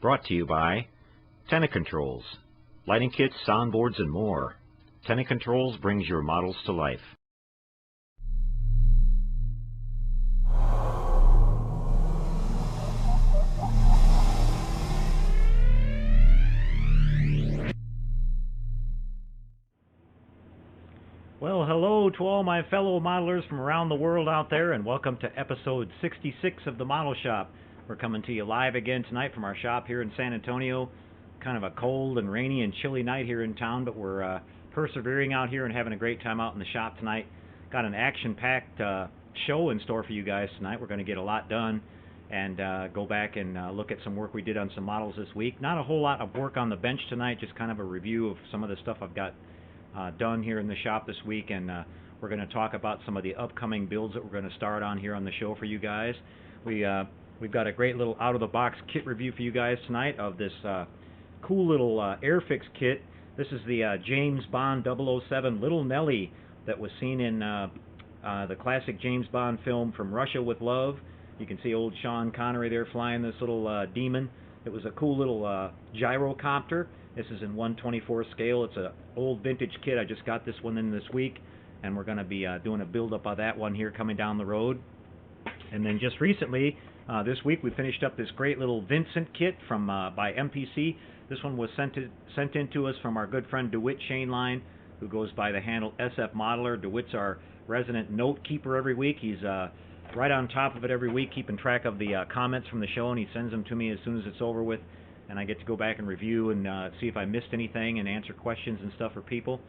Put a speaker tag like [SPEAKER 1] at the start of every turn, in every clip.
[SPEAKER 1] Brought to you by Tenna Controls. Lighting kits, soundboards, and more. Tenna Controls brings your models to life. Well, hello to all my fellow modelers from around the world out there, and welcome to episode 66 of the Model Shop. We're coming to you live again tonight from our shop here in San Antonio. Kind of a cold and rainy and chilly night here in town, but we're persevering out here and having a great time out in the shop tonight. Got an action-packed show in store for you guys tonight. We're going to get a lot done and go back and look at some work we did on some models this week. Not a whole lot of work on the bench tonight, just kind of a review of some of the stuff I've got done here in the shop this week, and we're going to talk about some of the upcoming builds that we're going to start on here on the show for you guys. We've got a great little out-of-the-box kit review for you guys tonight of this cool little Airfix kit. This is the James Bond 007 Little Nelly that was seen in the classic James Bond film From Russia with Love. You can see old Sean Connery there flying this little demon. It was a cool little gyrocopter. This is in 1/24 scale. It's an old vintage kit. I just got this one in this week, and we're going to be doing a build-up of that one here coming down the road. And then just recently, this week, we finished up this great little Vincent kit from by MPC. This one was sent in to us from our good friend DeWitt Shaneline, who goes by the handle SF Modeler. DeWitt's our resident note keeper every week. He's right on top of it every week, keeping track of the comments from the show, and he sends them to me as soon as it's over with. And I get to go back and review and see if I missed anything and answer questions and stuff for people.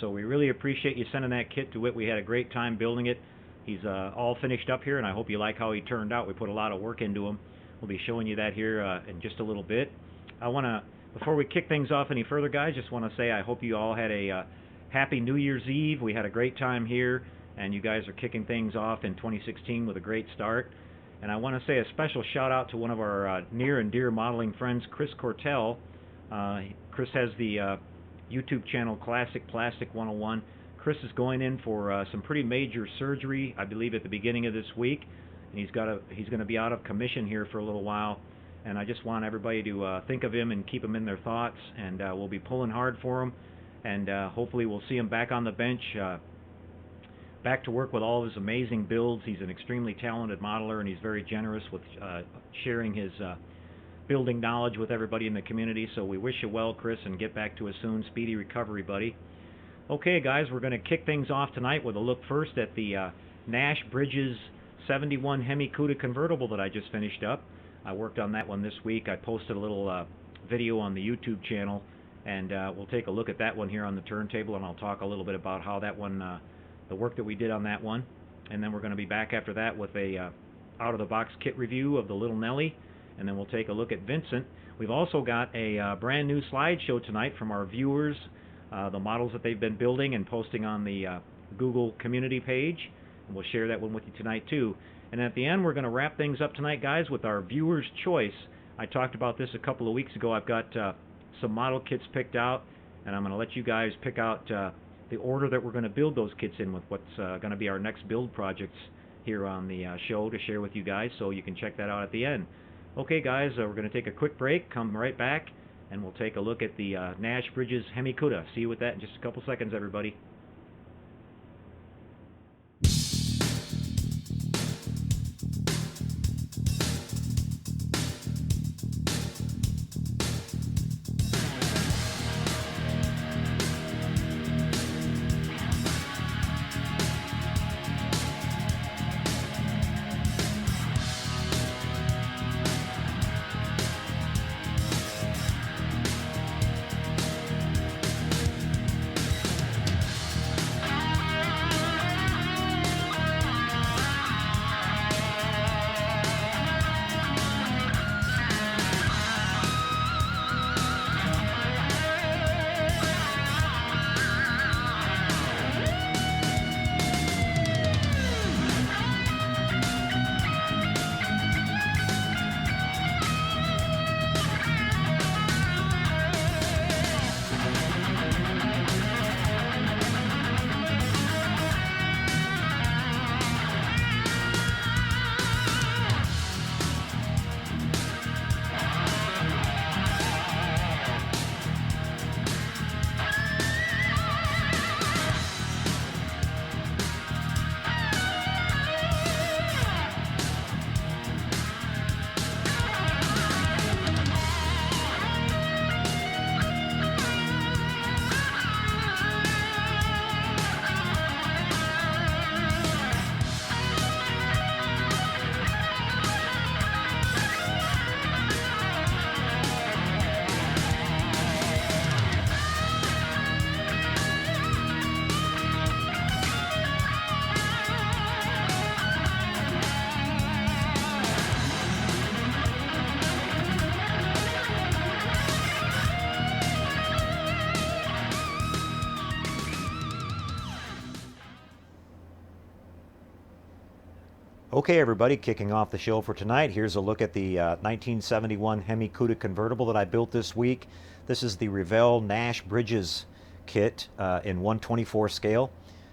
[SPEAKER 1] So we really appreciate you sending that kit to it. We had a great time building it. He's all finished up here, and I hope you like how he turned out. We put a lot of work into him. We'll be showing you that here in just a little bit. Before we kick things off any further, guys, just want to say I hope you all had a happy New Year's Eve. We had a great time here, and you guys are kicking things off in 2016 with a great start. And I want to say a special shout out to one of our near and dear modeling friends, Chris Cortell. Chris has the YouTube channel Classic Plastic 101. Chris is going in for some pretty major surgery, I believe, at the beginning of this week. And he's going to be out of commission here for a little while. And I just want everybody to think of him and keep him in their thoughts. And we'll be pulling hard for him. And hopefully we'll see him back on the bench, back to work with all of his amazing builds. He's an extremely talented modeler, and he's very generous with sharing his building knowledge with everybody in the community. So we wish you well, Chris, and get back to us soon. Speedy recovery, buddy. Okay, guys, we're going to kick things off tonight with a look first at the Nash Bridges 71 Hemi Cuda convertible that I just finished up. I worked on that one this week. I posted a little video on the YouTube channel, and we'll take a look at that one here on the turntable, and I'll talk a little bit about how that one, the work that we did on that one. And then we're going to be back after that with a out-of-the-box kit review of the Little Nelly, and then we'll take a look at Vincent. We've also got a brand new slideshow tonight from our viewers, the models that they've been building and posting on the Google community page, and we'll share that one with you tonight too. And at the end, we're going to wrap things up tonight, guys, with our viewer's choice. I talked about this a couple of weeks ago. I've got some model kits picked out, and I'm going to let you guys pick out the order that we're going to build those kits in with what's going to be our next build projects here on the show to share with you guys, so you can check that out at the end. Okay, guys, we're going to take a quick break, come right back, and we'll take a look at the Nash Bridges Hemi Cuda. See you with that in just a couple seconds, everybody. Okay, everybody, kicking off the show for tonight. Here's a look at the 1971 Hemi Cuda convertible that I built this week. This is the Revell Nash Bridges kit in 1/24 scale.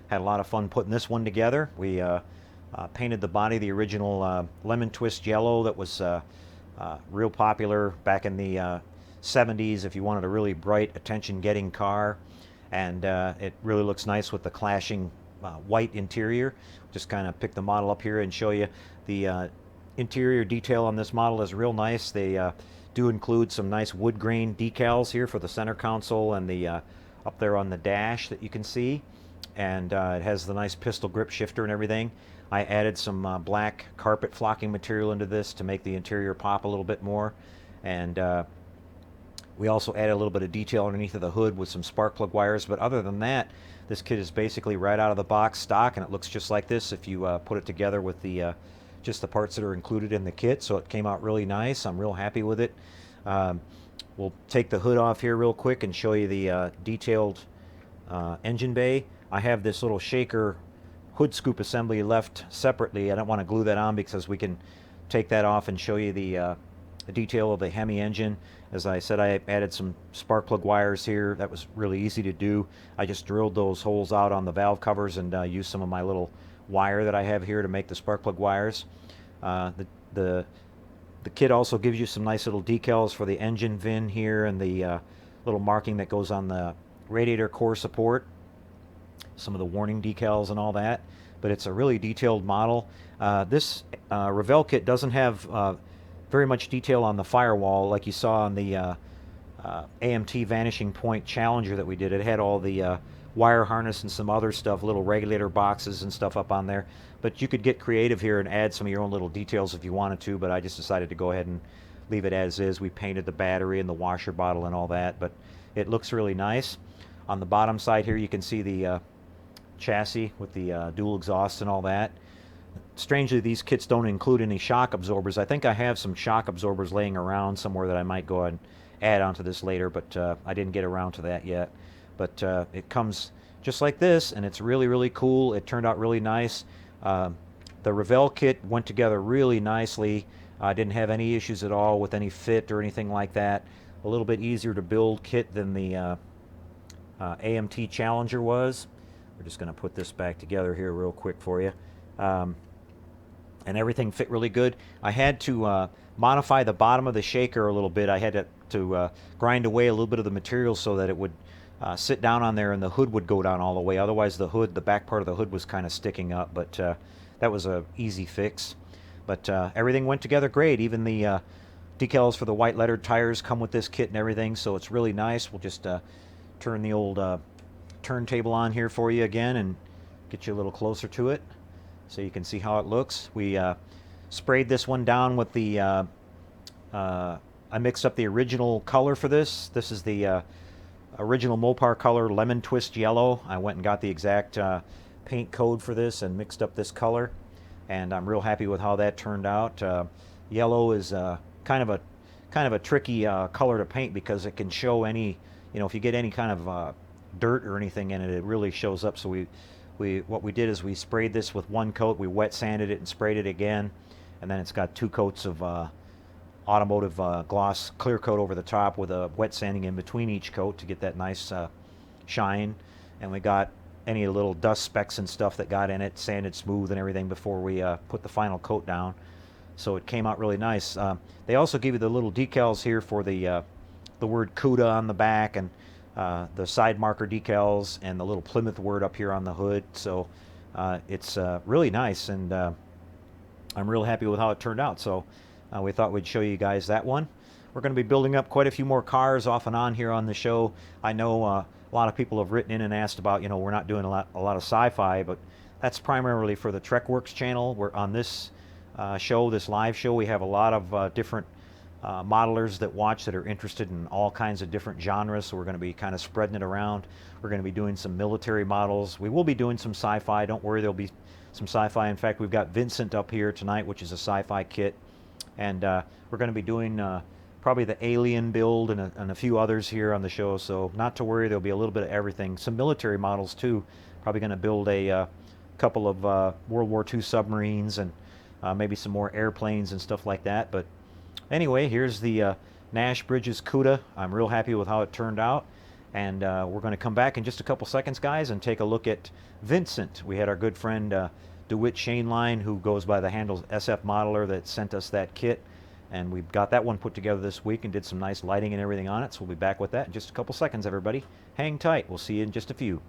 [SPEAKER 1] Had a lot of fun putting this one together. We painted the body the original lemon twist yellow that was real popular back in the 70s if you wanted a really bright, attention-getting car. And it really looks nice with the clashing white interior. Just kind of pick the model up here and show you the interior detail on this model is real nice. They do include some nice wood grain decals here for the center console and the up there on the dash that you can see. And it has the nice pistol grip shifter and everything. I added some black carpet flocking material into this to make the interior pop a little bit more. And we also added a little bit of detail underneath of the hood with some spark plug wires. But other than that, this kit is basically right out of the box stock, and it looks just like this if you put it together with the just the parts that are included in the kit. So it came out really nice. I'm real happy with it. We'll take the hood off here real quick and show you the detailed engine bay. I have this little shaker hood scoop assembly left separately. I don't want to glue that on because we can take that off and show you the detail of the Hemi engine. As I said, I added some spark plug wires here. That was really easy to do. I just drilled those holes out on the valve covers and used some of my little wire that I have here to make the spark plug wires. The kit also gives you some nice little decals for the engine VIN here and the little marking that goes on the radiator core support. Some of the warning decals and all that. But it's a really detailed model. This Revell kit doesn't have very much detail on the firewall like you saw on the AMT Vanishing Point Challenger that we did. It had all the wire harness and some other stuff, little regulator boxes and stuff up on there. But you could get creative here and add some of your own little details if you wanted to, but I just decided to go ahead and leave it as is. We painted the battery and the washer bottle and all that, but it looks really nice. On the bottom side here you can see the chassis with the dual exhaust and all that. Strangely, these kits don't include any shock absorbers. I think I have some shock absorbers laying around somewhere that I might go and add onto this later, but I didn't get around to that yet. But it comes just like this, and it's really, really cool. It turned out really nice. The Revell kit went together really nicely. I didn't have any issues at all with any fit or anything like that. A little bit easier to build kit than the AMT Challenger was. We're just going to put this back together here real quick for you. And everything fit really good. I had to modify the bottom of the shaker a little bit. I had to grind away a little bit of the material so that it would sit down on there and the hood would go down all the way. Otherwise the back part of the hood was kind of sticking up, but that was a easy fix. But everything went together great. Even the decals for the white lettered tires come with this kit and everything, so it's really nice. We'll just turn the old turntable on here for you again and get you a little closer to it so you can see how it looks. We sprayed this one down with the I mixed up the original color for this. This is the original Mopar color, lemon twist yellow. I went and got the exact paint code for this and mixed up this color, and I'm real happy with how that turned out. Yellow is kind of a tricky color to paint because it can show any, if you get any kind of dirt or anything in it, it really shows up. So what we did is we sprayed this with one coat, we wet sanded it and sprayed it again, and then it's got two coats of automotive gloss clear coat over the top with a wet sanding in between each coat to get that nice shine. And we got any little dust specks and stuff that got in it sanded smooth and everything before we put the final coat down. So it came out really nice. They also give you the little decals here for the word Cuda on the back, and the side marker decals, and the little Plymouth word up here on the hood. So it's really nice, and I'm real happy with how it turned out. So we thought we'd show you guys that one. We're going to be building up quite a few more cars off and on here on the show. I know a lot of people have written in and asked about, we're not doing a lot of sci-fi, but that's primarily for the TrekWorks channel. We're on this show, this live show, we have a lot of different modelers that watch that are interested in all kinds of different genres, so we're going to be kind of spreading it around. We're going to be doing some military models. We will be doing some sci-fi. Don't worry, there'll be some sci-fi. In fact, we've got Vincent up here tonight, which is a sci-fi kit, and we're going to be doing probably the Alien build and a few others here on the show, so not to worry, there'll be a little bit of everything. Some military models too. Probably going to build a couple of World War II submarines and maybe some more airplanes and stuff like that. But anyway, here's the Nash Bridges Cuda. I'm real happy with how it turned out. And we're going to come back in just a couple seconds, guys, and take a look at Vincent. We had our good friend DeWitt Shaneline, who goes by the handle SF Modeler, that sent us that kit. And we've got that one put together this week and did some nice lighting and everything on it. So we'll be back with that in just a couple seconds, everybody. Hang tight. We'll see you in just a few.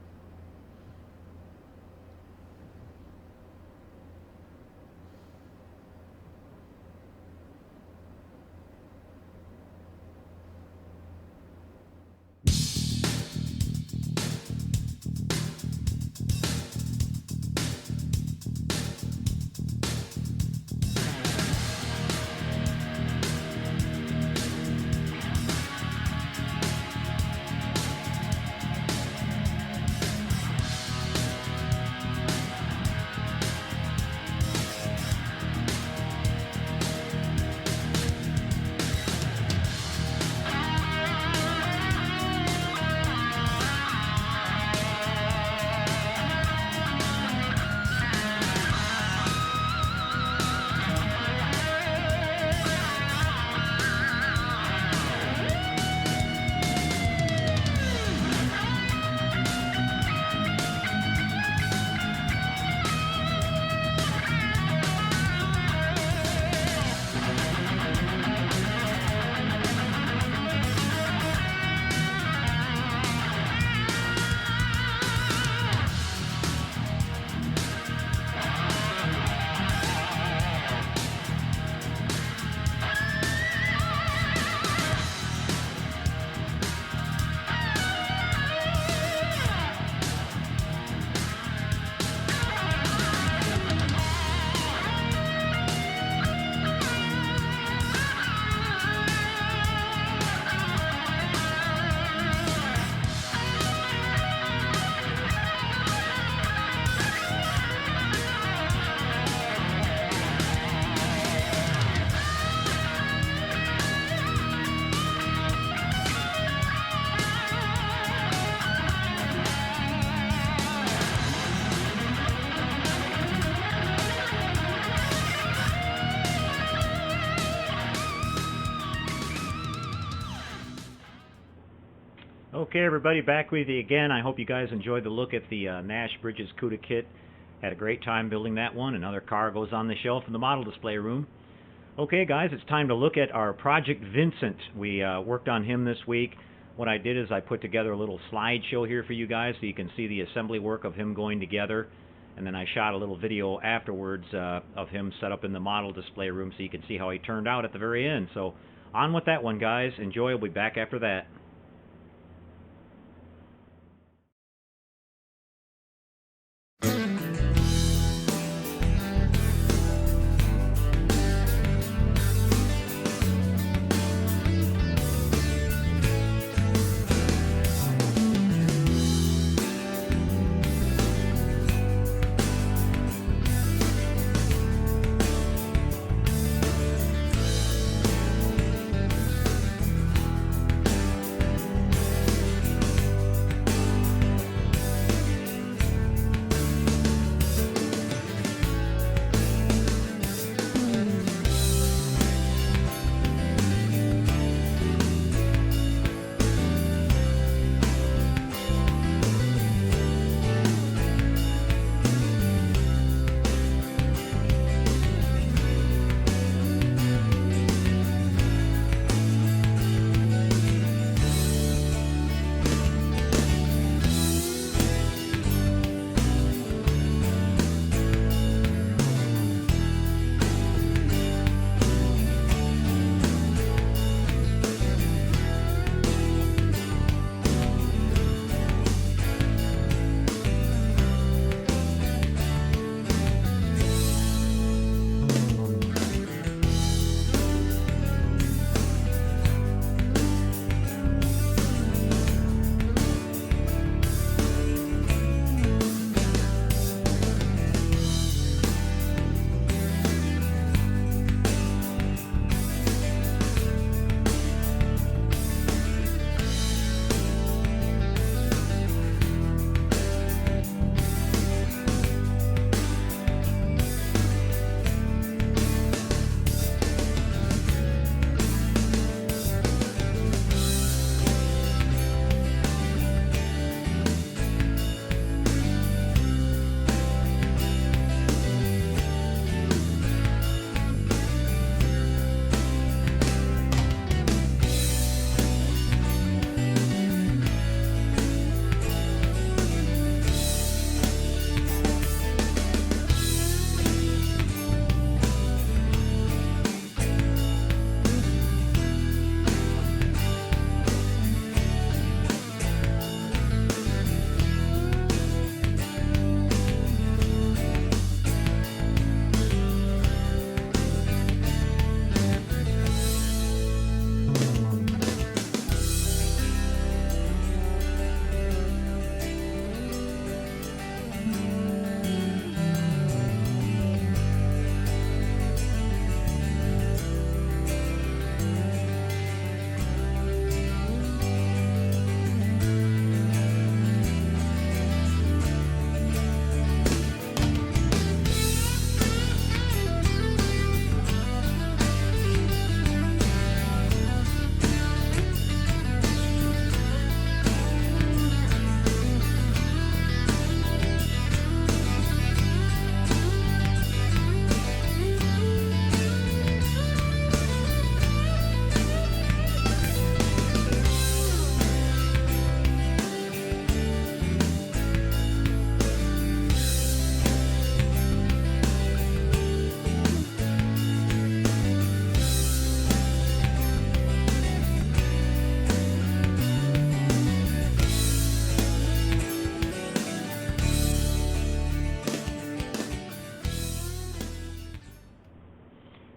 [SPEAKER 1] Okay, everybody, back with you again. I hope you guys enjoyed the look at the Nash Bridges Cuda kit. Had a great time building that one. Another car goes on the shelf in the model display room. Okay, guys, it's time to look at our Project Vincent. We worked on him this week. What I did is I put together a little slideshow here for you guys so you can see the assembly work of him going together. And then I shot a little video afterwards of him set up in the model display room so you can see how he turned out at the very end. So on with that one, guys. Enjoy. We'll be back after that.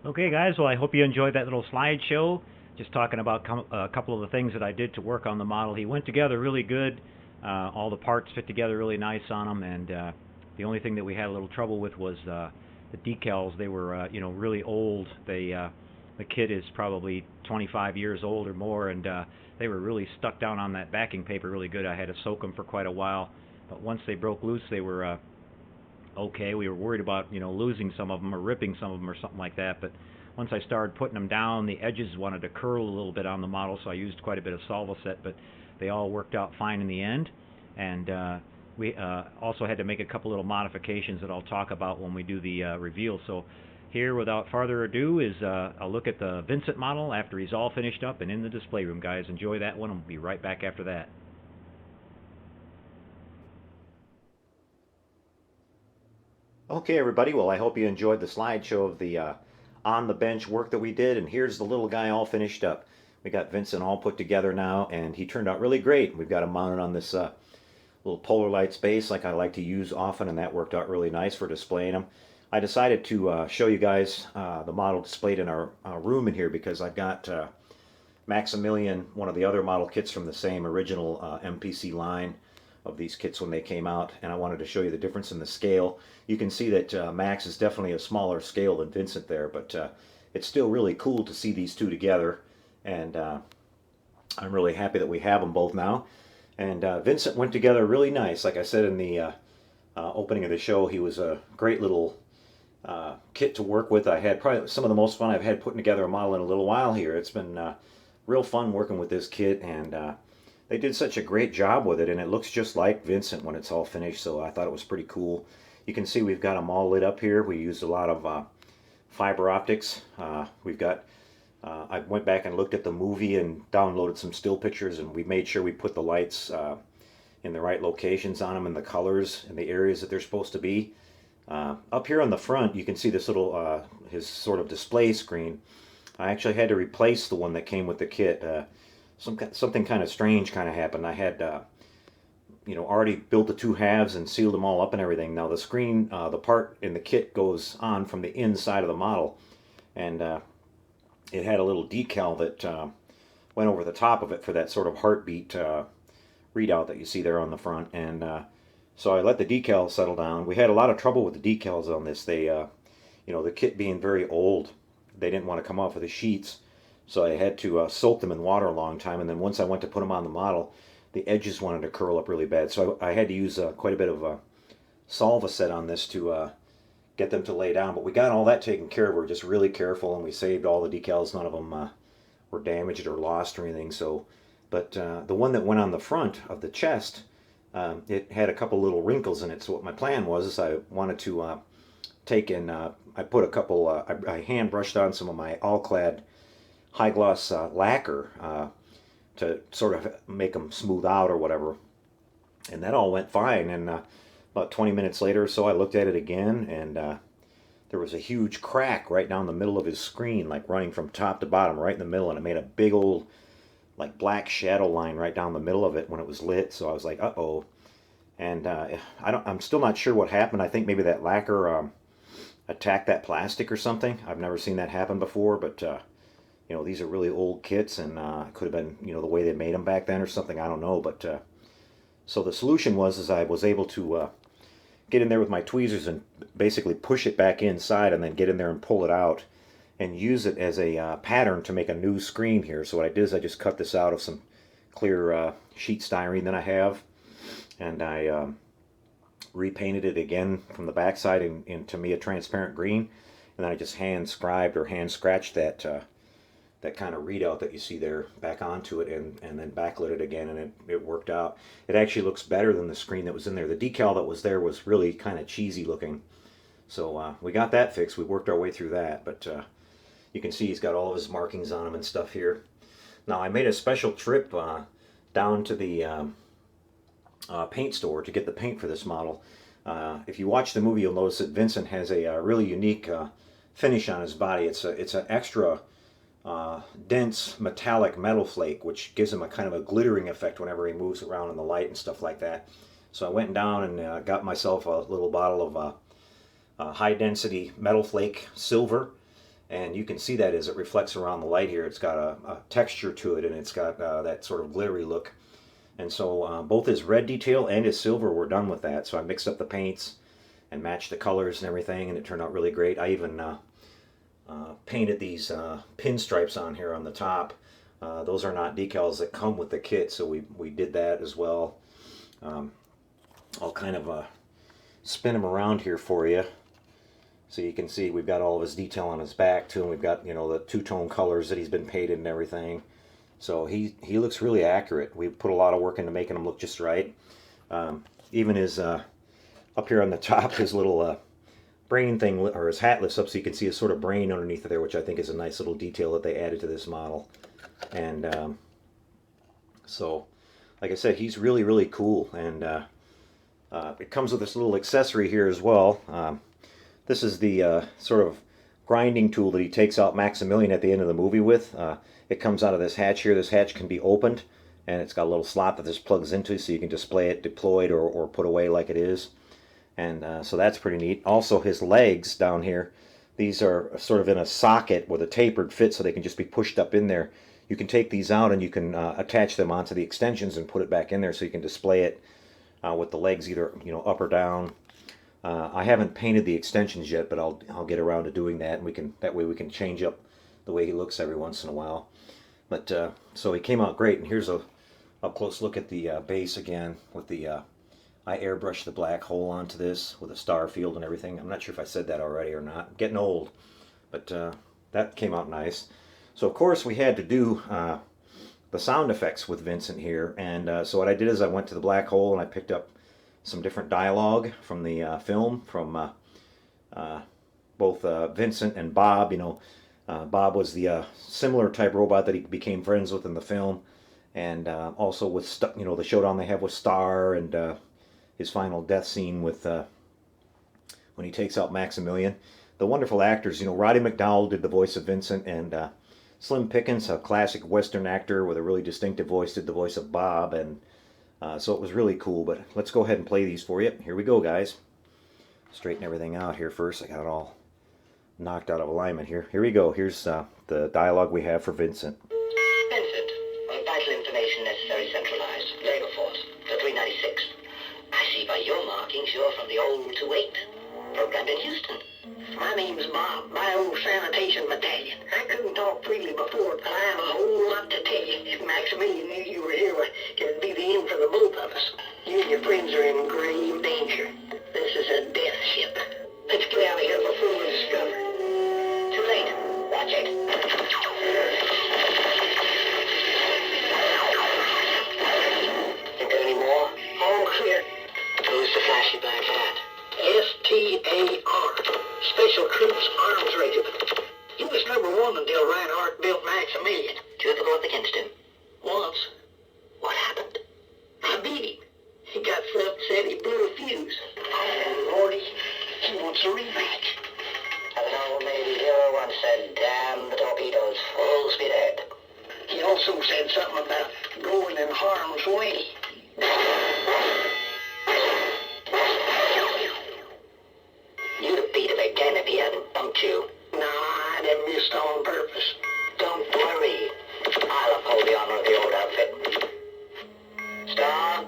[SPEAKER 1] Okay, guys, well, I hope you enjoyed that little slideshow. Just talking about a couple of the things that I did to work on the model. He went together really good. All the parts fit together really nice on him, and the only thing that we had a little trouble with was the decals. They were, really old. The kit is probably 25 years old or more, and they were really stuck down on that backing paper really good. I had to soak them for quite a while, but once they broke loose, they were okay. We were worried about, losing some of them or ripping some of them or something like that, but once I started putting them down, the edges wanted to curl a little bit on the model, so I used quite a bit of Solvaset, but they all worked out fine in the end. And we also had to make a couple little modifications that I'll talk about when we do the reveal. So here, without further ado, is a look at the Vincent model after he's all finished up and in the display room. Guys, enjoy that one. We'll be right back after that. Okay, everybody. Well, I hope you enjoyed the slideshow of the on the bench work that we did, and here's the little guy all finished up. We got Vincent all put together now, and he turned out really great. We've got him mounted on this little polar light space like I like to use often, and that worked out really nice for displaying him. I decided to show you guys the model displayed in our room in here because I've got Maximilian, one of the other model kits from the same original MPC line of these kits when they came out, and I wanted to show you the difference in the scale. You can see that Max is definitely a smaller scale than Vincent there, but it's still really cool to see these two together, and I'm really happy that we have them both now. And Vincent went together really nice. Like I said in the opening of the show, he was a great little kit to work with. I had probably some of the most fun I've had putting together a model in a little while here. It's been real fun working with this kit, and they did such a great job with it, and it looks just like Vincent when it's all finished, so I thought it was pretty cool. You can see we've got them all lit up here. We used a lot of fiber optics. We've got, I went back and looked at the movie and downloaded some still pictures, and we made sure we put the lights in the right locations on them and the colors and the areas that they're supposed to be. Up here on the front, you can see this little, his sort of display screen. I actually had to replace the one that came with the kit. Something kind of strange kind of happened. I had, already built the two halves and sealed them all up and everything. Now the screen, the part in the kit goes on from the inside of the model, and it had a little decal that went over the top of it for that sort of heartbeat readout that you see there on the front. And so I let the decal settle down. We had a lot of trouble with the decals on this. They, the kit being very old, they didn't want to come off of the sheets. So I had to soak them in water a long time, and then once I went to put them on the model, the edges wanted to curl up really bad. So I had to use quite a bit of Solvaset on this to get them to lay down. But we got all that taken care of. We were just really careful, and we saved all the decals. None of them were damaged or lost or anything. So, but the one that went on the front of the chest, it had a couple little wrinkles in it. So what my plan was is I wanted to take and I put a couple, I hand brushed on some of my all-clad high gloss lacquer to sort of make them smooth out or whatever, and that all went fine. And about 20 minutes later or so, I looked at it again, and there was a huge crack right down the middle of his screen, like running from top to bottom, right in the middle, and it made a big old like black shadow line right down the middle of it when it was lit. So I was like, uh-oh. And I'm still not sure what happened. I think maybe that lacquer attacked that plastic or something. I've never seen that happen before, but these are really old kits, and it could have been, the way they made them back then or something. I don't know. But so the solution was I was able to get in there with my tweezers and basically push it back inside, and then get in there and pull it out and use it as a pattern to make a new screen here. So what I did is I just cut this out of some clear sheet styrene that I have, and I repainted it again from the backside into me a transparent green, and then I just hand scribed or hand scratched that kind of readout that you see there back onto it, and then backlit it again, and it worked out. It actually looks better than the screen that was in there. The decal that was there was really kind of cheesy looking. So we got that fixed. We worked our way through that, but you can see he's got all of his markings on him and stuff here. Now I made a special trip down to the paint store to get the paint for this model. If you watch the movie, you'll notice that Vincent has a really unique finish on his body. It's an extra dense metallic metal flake, which gives him a kind of a glittering effect whenever he moves around in the light and stuff like that. So I went down and got myself a little bottle of high density metal flake silver, And you can see that as it reflects around the light here. It's got a texture to it, and it's got that sort of glittery look. And so both his red detail and his silver were done with that. So I mixed up the paints and matched the colors and everything, and it turned out really great. I even painted these pinstripes on here on the top. Those are not decals that come with the kit, so we did that as well. I'll kind of spin them around here for you, so you can see we've got all of his detail on his back too, and we've got, you know, the two-tone colors that he's been painted and everything. So he looks really accurate. We put a lot of work into making him look just right. Even his up here on the top, his little brain thing, or his hat lifts up so you can see his sort of brain underneath there, which I think is a nice little detail that they added to this model. And so, like I said, he's really, really cool. And it comes with this little accessory here as well. This is the sort of grinding tool that he takes out Maximilian at the end of the movie with. It comes out of this hatch here. This hatch can be opened, and it's got a little slot that this plugs into, so you can display it deployed or put away like it is. And so that's pretty neat. Also, his legs down here, these are sort of in a socket with a tapered fit, so they can just be pushed up in there. You can take these out and you can attach them onto the extensions and put it back in there, so you can display it with the legs either, you know, up or down. I haven't painted the extensions yet, but I'll get around to doing that, and that way we can change up the way he looks every once in a while. But so he came out great, and here's a up close look at the base again with the I airbrushed the black hole onto this with a star field and everything. I'm not sure if I said that already or not. I'm getting old, but that came out nice. So of course we had to do the sound effects with Vincent here, and so what I did is I went to the black hole and I picked up some different dialogue from the film from both Vincent and Bob. You know, Bob was the similar type robot that he became friends with in the film, and also with you know, the showdown they have with Star, and his final death scene with when he takes out Maximilian. The wonderful actors, you know, Roddy McDowall did the voice of Vincent, and Slim Pickens, a classic Western actor with a really distinctive voice, did the voice of Bob, and so it was really cool. But let's go ahead and play these for you. Here we go, guys. Straighten everything out here first. I got it all knocked out of alignment here. Here we go. Here's the dialogue we have for Vincent.
[SPEAKER 2] Vincent, vital information necessary centralized. Labor force, the 396. I see by your markings you're from the old 28. Programmed in Houston.
[SPEAKER 3] My name's Bob, my old sanitation battalion. I couldn't talk freely before, but I have a whole lot to tell you. If Maximilian knew you were here, it'd be the end for the both of us. You and your friends are in grave danger. This is a death ship. Let's get out of here before we're discovered.
[SPEAKER 2] Too late. Watch it.
[SPEAKER 3] Think of any more? All clear.
[SPEAKER 2] Who's the flashy black hat?
[SPEAKER 3] STAR, Special Troops Arms Regiment. He was number one until Reinhardt built Maximilian.
[SPEAKER 2] Do you ever go up against him?
[SPEAKER 3] Once.
[SPEAKER 2] What happened?
[SPEAKER 3] I beat him. He got so upset he blew a fuse. Oh, Lordy, he wants a rematch.
[SPEAKER 2] As an old Navy hero once said, damn the torpedoes, full speed ahead.
[SPEAKER 3] He also said something about going in harm's way.
[SPEAKER 2] You'd have beat him again if he hadn't bumped you.
[SPEAKER 3] No, I'd have missed on purpose.
[SPEAKER 2] Don't worry. I'll uphold the honor of the old outfit. Star,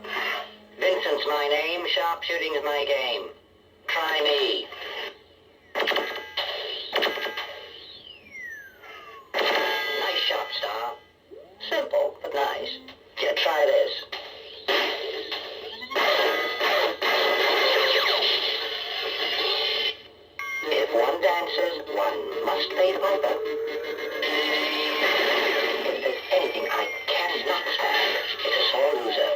[SPEAKER 2] Vincent's my name, sharpshooting's my game. Try me. Nice shot, Star. Simple, but nice. Yeah, try this. If one dances, one must play the polka. If there's anything I cannot stand, it's a sore loser.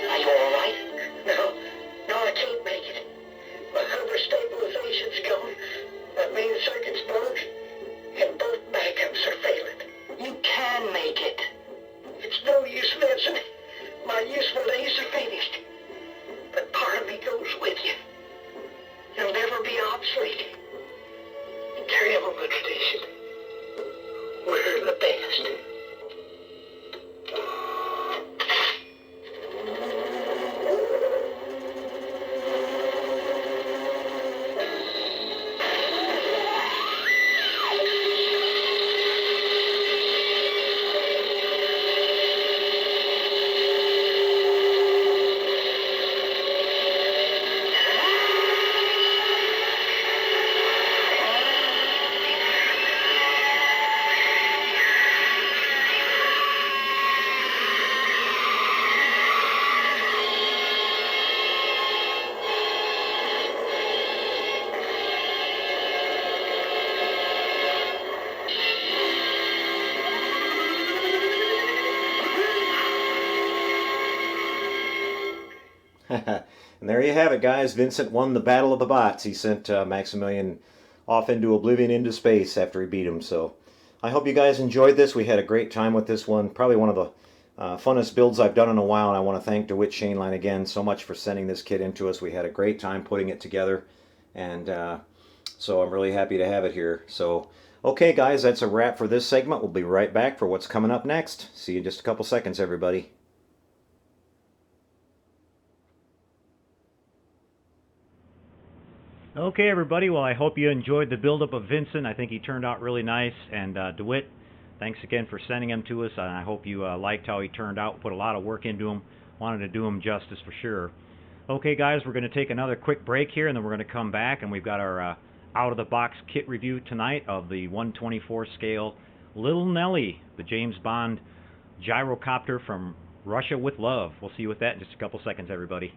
[SPEAKER 2] Are you all right?
[SPEAKER 3] No, I can't make it. My cover stabilization's gone. My main circuit's broke, and both backups are failing.
[SPEAKER 2] You can make it.
[SPEAKER 3] It's no use, Vincent. My useful days are finished. But part of me goes with you. You'll never be obsolete. Carry on the tradition. We're the best.
[SPEAKER 1] And there you have it, guys. Vincent won the Battle of the Bots. He sent Maximilian off into oblivion, into space after he beat him. So I hope you guys enjoyed this. We had a great time with this one. Probably one of the funnest builds I've done in a while. And I want to thank DeWitt Chainline again so much for sending this kit into us. We had a great time putting it together. And so I'm really happy to have it here. So, okay, guys, that's a wrap for this segment. We'll be right back for what's coming up next. See you in just a couple seconds, everybody. Okay, everybody, well, I hope you enjoyed the build-up of Vincent. I think he turned out really nice. And DeWitt, thanks again for sending him to us. And I hope you liked how he turned out, put a lot of work into him. Wanted to do him justice for sure. Okay, guys, we're going to take another quick break here, and then we're going to come back, and we've got our out-of-the-box kit review tonight of the 124 scale Little Nelly, the James Bond gyrocopter from Russia with Love. We'll see you with that in just a couple seconds, everybody.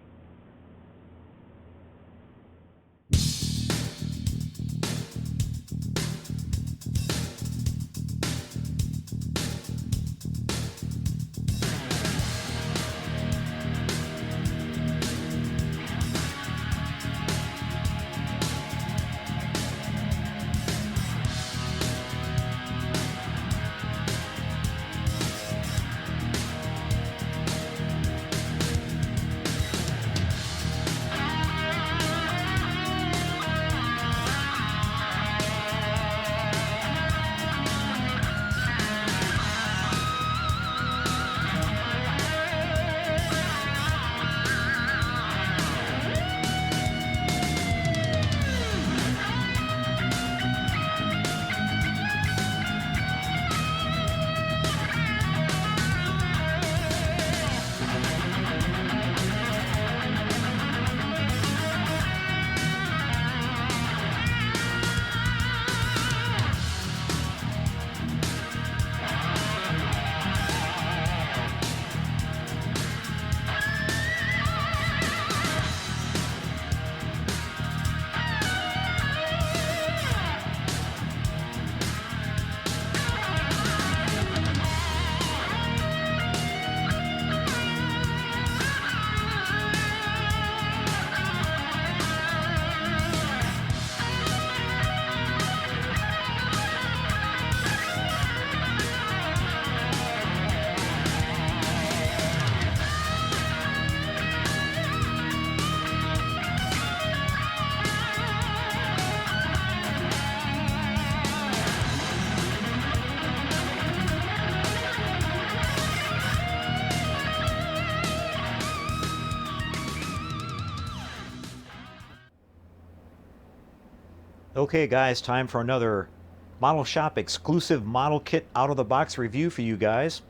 [SPEAKER 1] Okay, guys, time for another Model Shop exclusive model kit out-of-the-box review for you guys.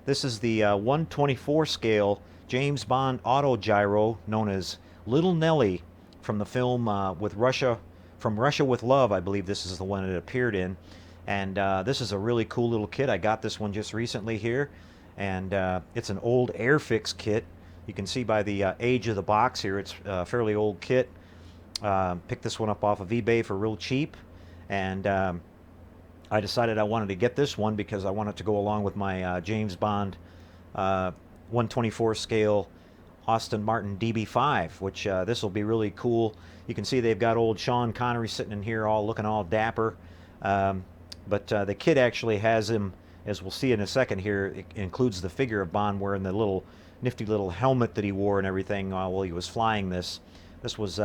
[SPEAKER 1] This is the 124 scale James Bond auto gyro known as Little Nelly from the film From Russia with Love. I believe this is the one it appeared in. And this is a really cool little kit. I got this one just recently here. And it's an old Airfix kit. You can see by the age of the box here, it's a fairly old kit. Picked this one up off of eBay for real cheap, and I decided I wanted to get this one because I wanted to go along with my James Bond 124 scale Aston Martin DB5, which this will be really cool. You can see they've got old Sean Connery sitting in here looking all dapper, but the kit actually has him, as we'll see in a second here. It includes the figure of Bond wearing the little nifty little helmet that he wore and everything while he was flying this. This was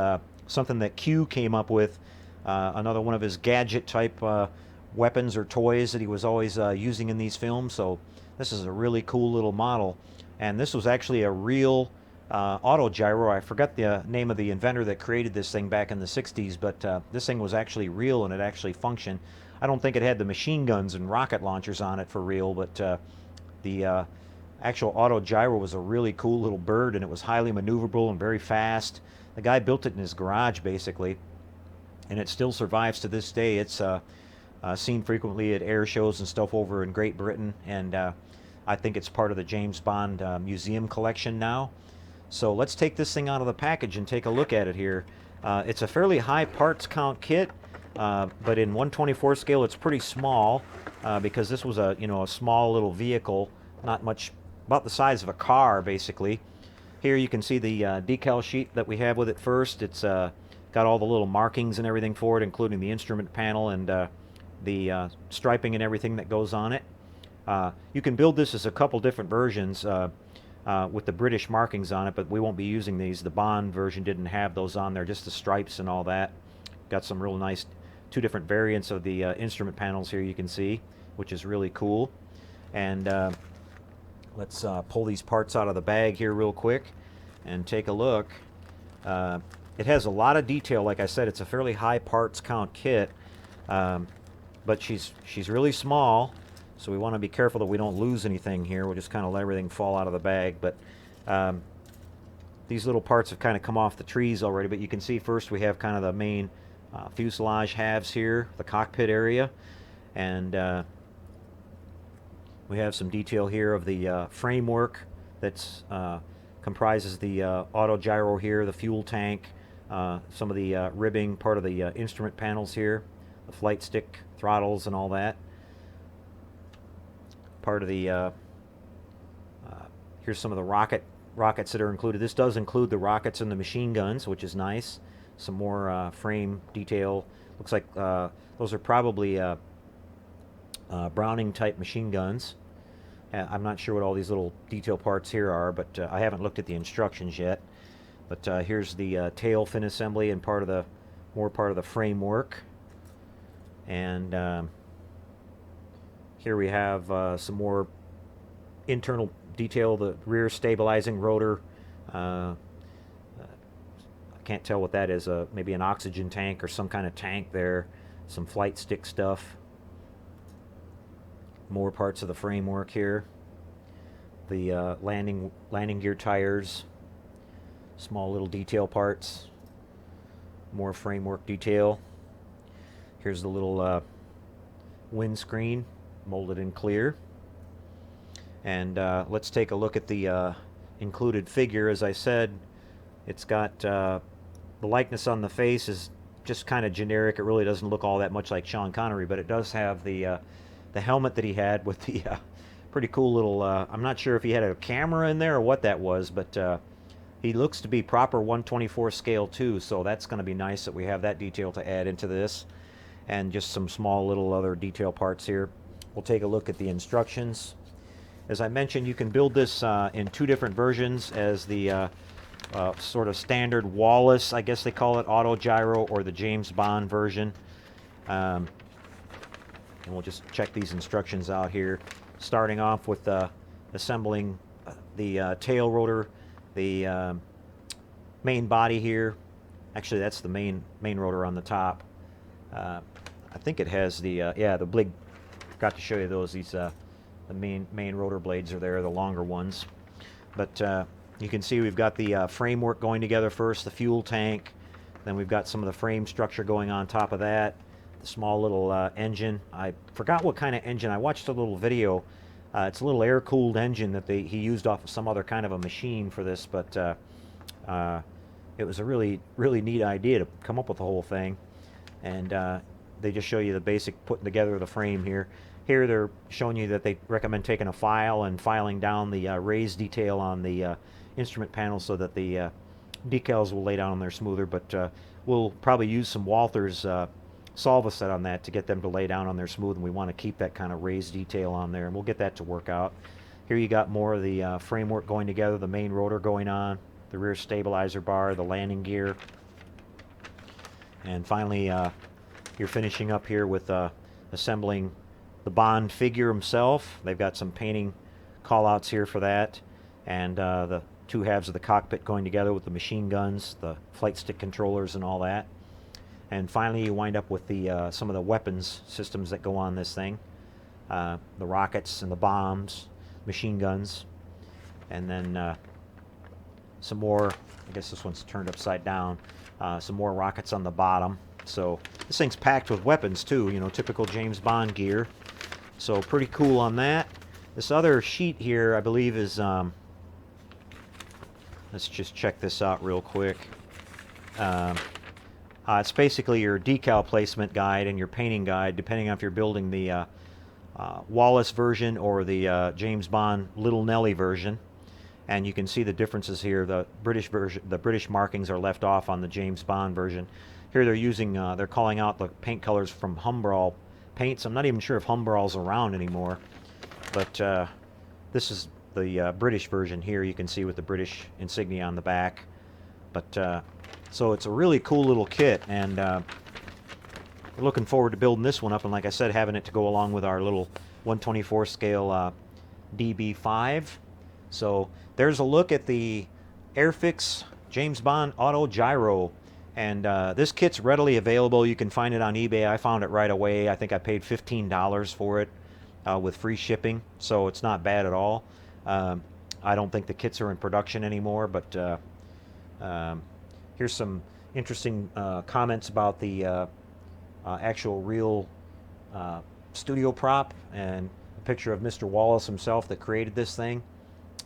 [SPEAKER 1] something that Q came up with, another one of his gadget type weapons or toys that he was always using in these films. So this is a really cool little model, and this was actually a real auto gyro. I forgot the name of the inventor that created this thing back in the 60s, but this thing was actually real and it actually functioned. I don't think it had the machine guns and rocket launchers on it for real, but the actual auto gyro was a really cool little bird, and it was highly maneuverable and very fast. The guy built it in his garage, basically, and it still survives to this day. It's seen frequently at air shows and stuff over in Great Britain, and I think it's part of the James Bond museum collection now. So let's take this thing out of the package and take a look at it here. It's a fairly high parts count kit, but in 124 scale it's pretty small because this was a small little vehicle, not much, about the size of a car basically. Here you can see the decal sheet that we have with it first. It's got all the little markings and everything for it, including the instrument panel and the striping and everything that goes on it. You can build this as a couple different versions with the British markings on it, but we won't be using these. The Bond version didn't have those on there, just the stripes and all that. Got some real nice two different variants of the instrument panels here you can see, which is really cool. And let's pull these parts out of the bag here real quick and take a look. It has a lot of detail. Like I said, it's a fairly high parts count kit, but she's really small, so we want to be careful that we don't lose anything here. We'll just kind of let everything fall out of the bag. But these little parts have kind of come off the trees already, but you can see first we have kind of the main fuselage halves here, the cockpit area, and we have some detail here of the framework that's comprises the auto gyro here, the fuel tank, some of the ribbing, part of the instrument panels here, the flight stick, throttles, and all that. Part of the here's some of the rockets that are included. This does include the rockets and the machine guns, which is nice. Some more frame detail. Looks like those are probably Browning type machine guns. I'm not sure what all these little detail parts here are, but I haven't looked at the instructions yet. But here's the tail fin assembly and part of the framework. And here we have some more internal detail, the rear stabilizing rotor. I can't tell what that is. Maybe an oxygen tank or some kind of tank there. Some flight stick stuff. More parts of the framework here. The landing gear tires. Small little detail parts. More framework detail. Here's the little windscreen, molded in clear. And let's take a look at the included figure. As I said, it's got the likeness on the face is just kind of generic. It really doesn't look all that much like Sean Connery, but it does have the helmet that he had with the pretty cool little, I'm not sure if he had a camera in there or what that was, but he looks to be proper 1/24 scale too, so that's going to be nice that we have that detail to add into this. And just some small little other detail parts here. We'll take a look at the instructions. As I mentioned, you can build this in two different versions as the sort of standard Wallace, I guess they call it, auto gyro, or the James Bond version. And we'll just check these instructions out here. Starting off with assembling the tail rotor, the main body here. Actually, that's the main rotor on the top. I think it has the the big. Forgot to show you those. These the main rotor blades are there, the longer ones. But you can see we've got the framework going together first, the fuel tank. Then we've got some of the frame structure going on top of that. The small little engine. I forgot what kind of engine. I watched a little video. It's a little air-cooled engine that he used off of some other kind of a machine for this, but it was a really neat idea to come up with the whole thing. And they just show you the basic putting together of the frame here. Here they're showing you that they recommend taking a file and filing down the raised detail on the instrument panel so that the decals will lay down on there smoother, but we'll probably use some Walther's Solvaset on that to get them to lay down on there smooth, and we want to keep that kind of raised detail on there, and we'll get that to work out. Here you got more of the framework going together, the main rotor going on, the rear stabilizer bar, the landing gear, and finally you're finishing up here with assembling the Bond figure himself. They've got some painting callouts here for that, and the two halves of the cockpit going together with the machine guns, the flight stick controllers, and all that. And finally, you wind up with the some of the weapons systems that go on this thing, the rockets and the bombs, machine guns, and then some more. I guess this one's turned upside down. Some more rockets on the bottom. So this thing's packed with weapons too. You know, typical James Bond gear. So pretty cool on that. This other sheet here, I believe, is. Let's just check this out real quick. It's basically your decal placement guide and your painting guide, depending on if you're building the Wallace version or the James Bond Little Nelly version. and you can see the differences here. The British version, the British markings are left off on the James Bond version. Here they're using, they're calling out the paint colors from Humbrol paints. I'm not even sure if Humbrol's around anymore, but this is the British version here. You can see with the British insignia on the back. But so it's a really cool little kit, and we're looking forward to building this one up. And like I said, having it to go along with our little 124 scale DB5. So there's a look at the Airfix James Bond Auto Gyro. And this kit's readily available. You can find it on eBay. I found it right away. I think I paid $15 for it with free shipping. So it's not bad at all. I don't think the kits are in production anymore. But here's some interesting comments about the actual real studio prop, and a picture of Mr. Wallace himself that created this thing,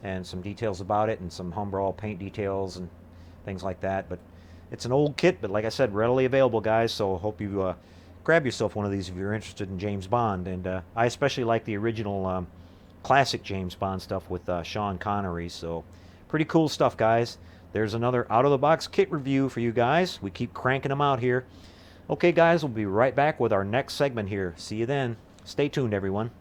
[SPEAKER 1] and some details about it, and some Humbrol paint details and things like that. But it's an old kit, but like I said, readily available, guys, so hope you grab yourself one of these if you're interested in James Bond. And I especially like the original classic James Bond stuff with Sean Connery, so pretty cool stuff, guys. There's another out-of-the-box kit review for you guys. We keep cranking them out here. Okay, guys, we'll be right back with our next segment here. See you then. Stay tuned, everyone.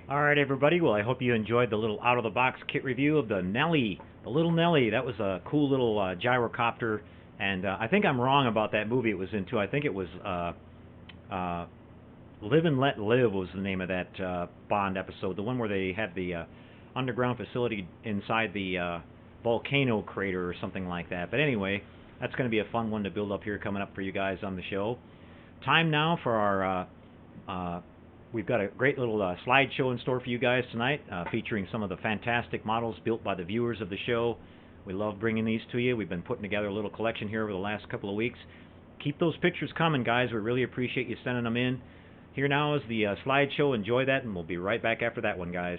[SPEAKER 1] Alright, everybody, well, I hope you enjoyed the little out-of-the-box kit review of the Nelly, the little Nelly. That was a cool little gyrocopter, and I think I'm wrong about that movie it was in, too. I think it was Live and Let Live was the name of that Bond episode, the one where they had the underground facility inside the volcano crater or something like that. But anyway, that's going to be a fun one to build up here coming up for you guys on the show. Time now for our... we've got a great little slideshow in store for you guys tonight, featuring some of the fantastic models built by the viewers of the show. We love bringing these to you. We've been putting together a little collection here over the last couple of weeks. Keep those pictures coming, guys. We really appreciate you sending them in. Here now is the slideshow. Enjoy that, and we'll be right back after that one, guys.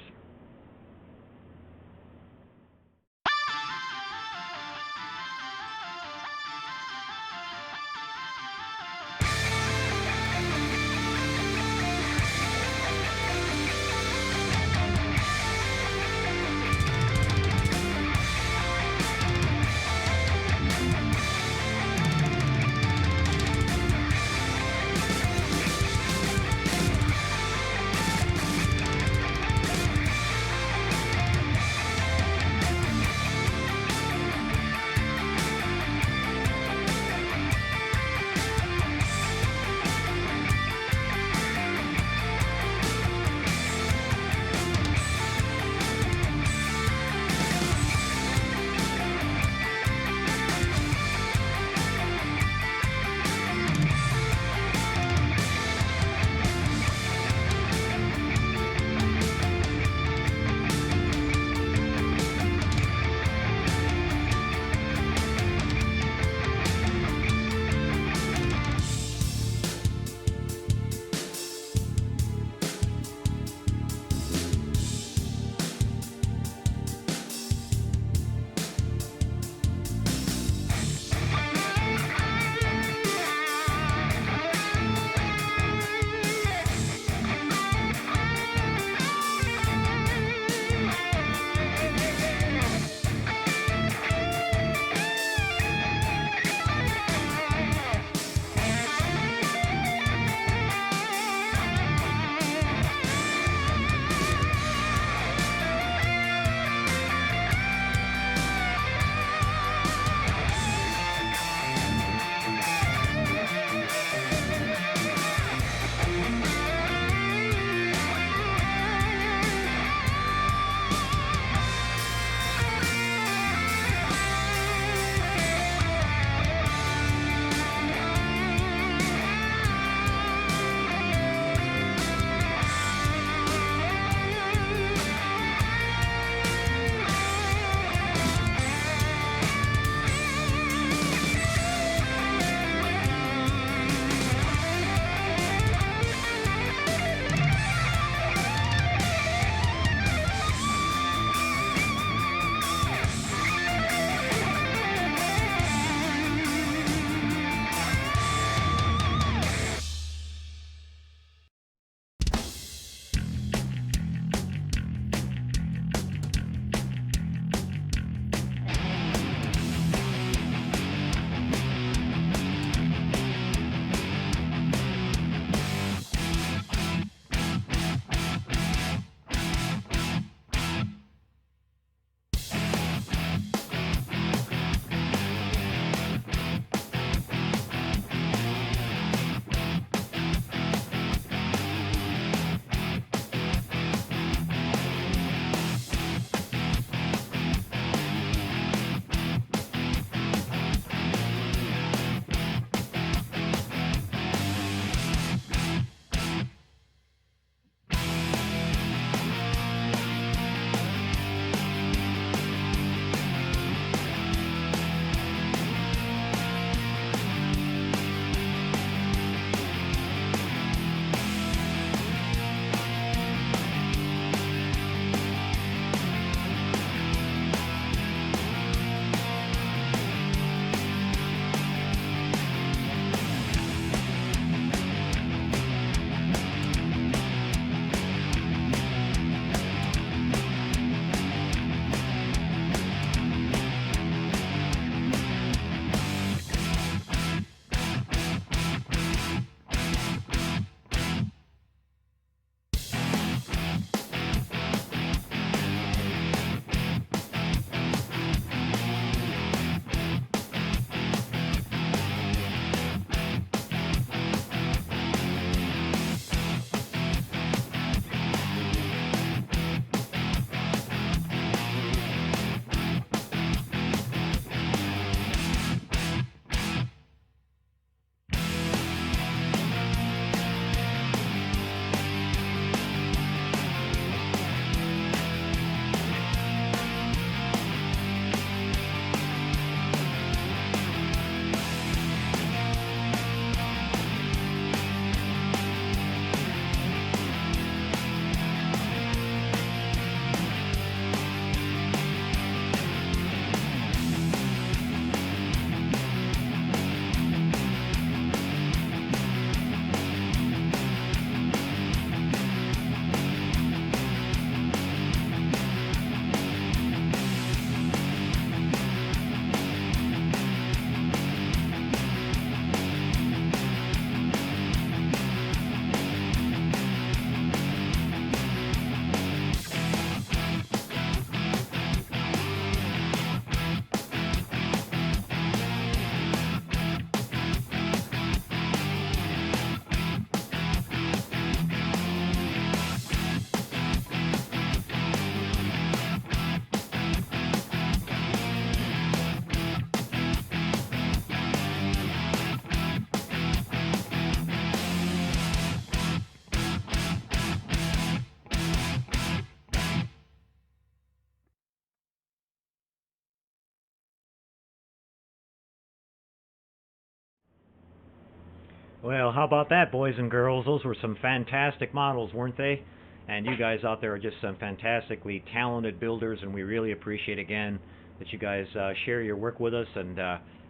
[SPEAKER 1] Well, how about that, boys and girls? Those were some fantastic models, weren't they? And you guys out there are just some fantastically talented builders, and we really appreciate again that you guys share your work with us, and